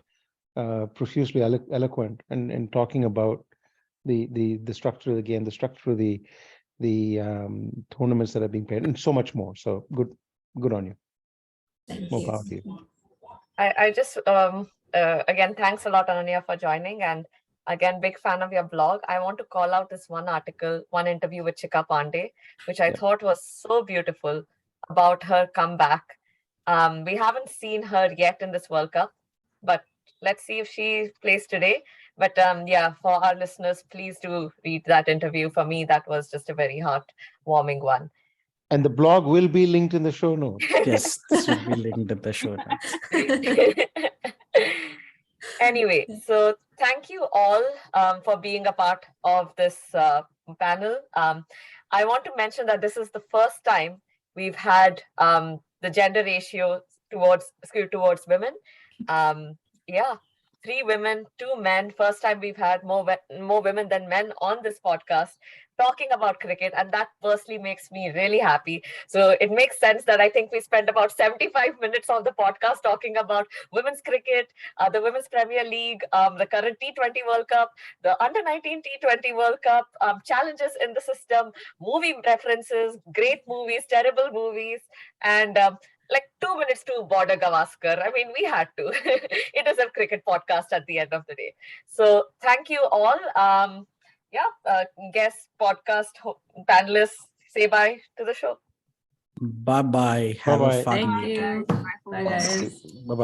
S2: profusely eloquent and talking about the structure of the game, the structure of the tournaments that are being played, and so much more. So good on you. More power to you.
S1: I just again, thanks a lot, Ananya, for joining, and Again, big fan of your blog. I want to call out this one article, one interview with Chika Pandey, which I thought was so beautiful about her comeback. We haven't seen her yet in this World Cup, but let's see if she plays today. But yeah, for our listeners, please do read that interview. For me, that was just a very heartwarming one.
S2: And the blog will be linked in the show notes.
S3: Yes, this will be linked in the show notes.
S1: Anyway, so thank you all for being a part of this panel. I want to mention that this is the first time we've had the gender ratio skewed towards women. Yeah, 3 women, 2 men. First time we've had more women than men on this podcast talking about cricket, and that personally makes me really happy. So it makes sense that I think we spent about 75 minutes on the podcast talking about women's cricket, the Women's Premier League, the current T20 World Cup, the Under-19 T20 World Cup, challenges in the system, movie references, great movies, terrible movies, and like 2 minutes to border Gavaskar. I mean, we had to. It is a cricket podcast at the end of the day. So thank you all. Guest podcast panelists, say bye to the show.
S3: Bye-bye. Have
S2: Bye-bye.
S3: a fun
S5: Thank
S3: weekend.
S5: you. Bye, guys.
S2: Bye-bye.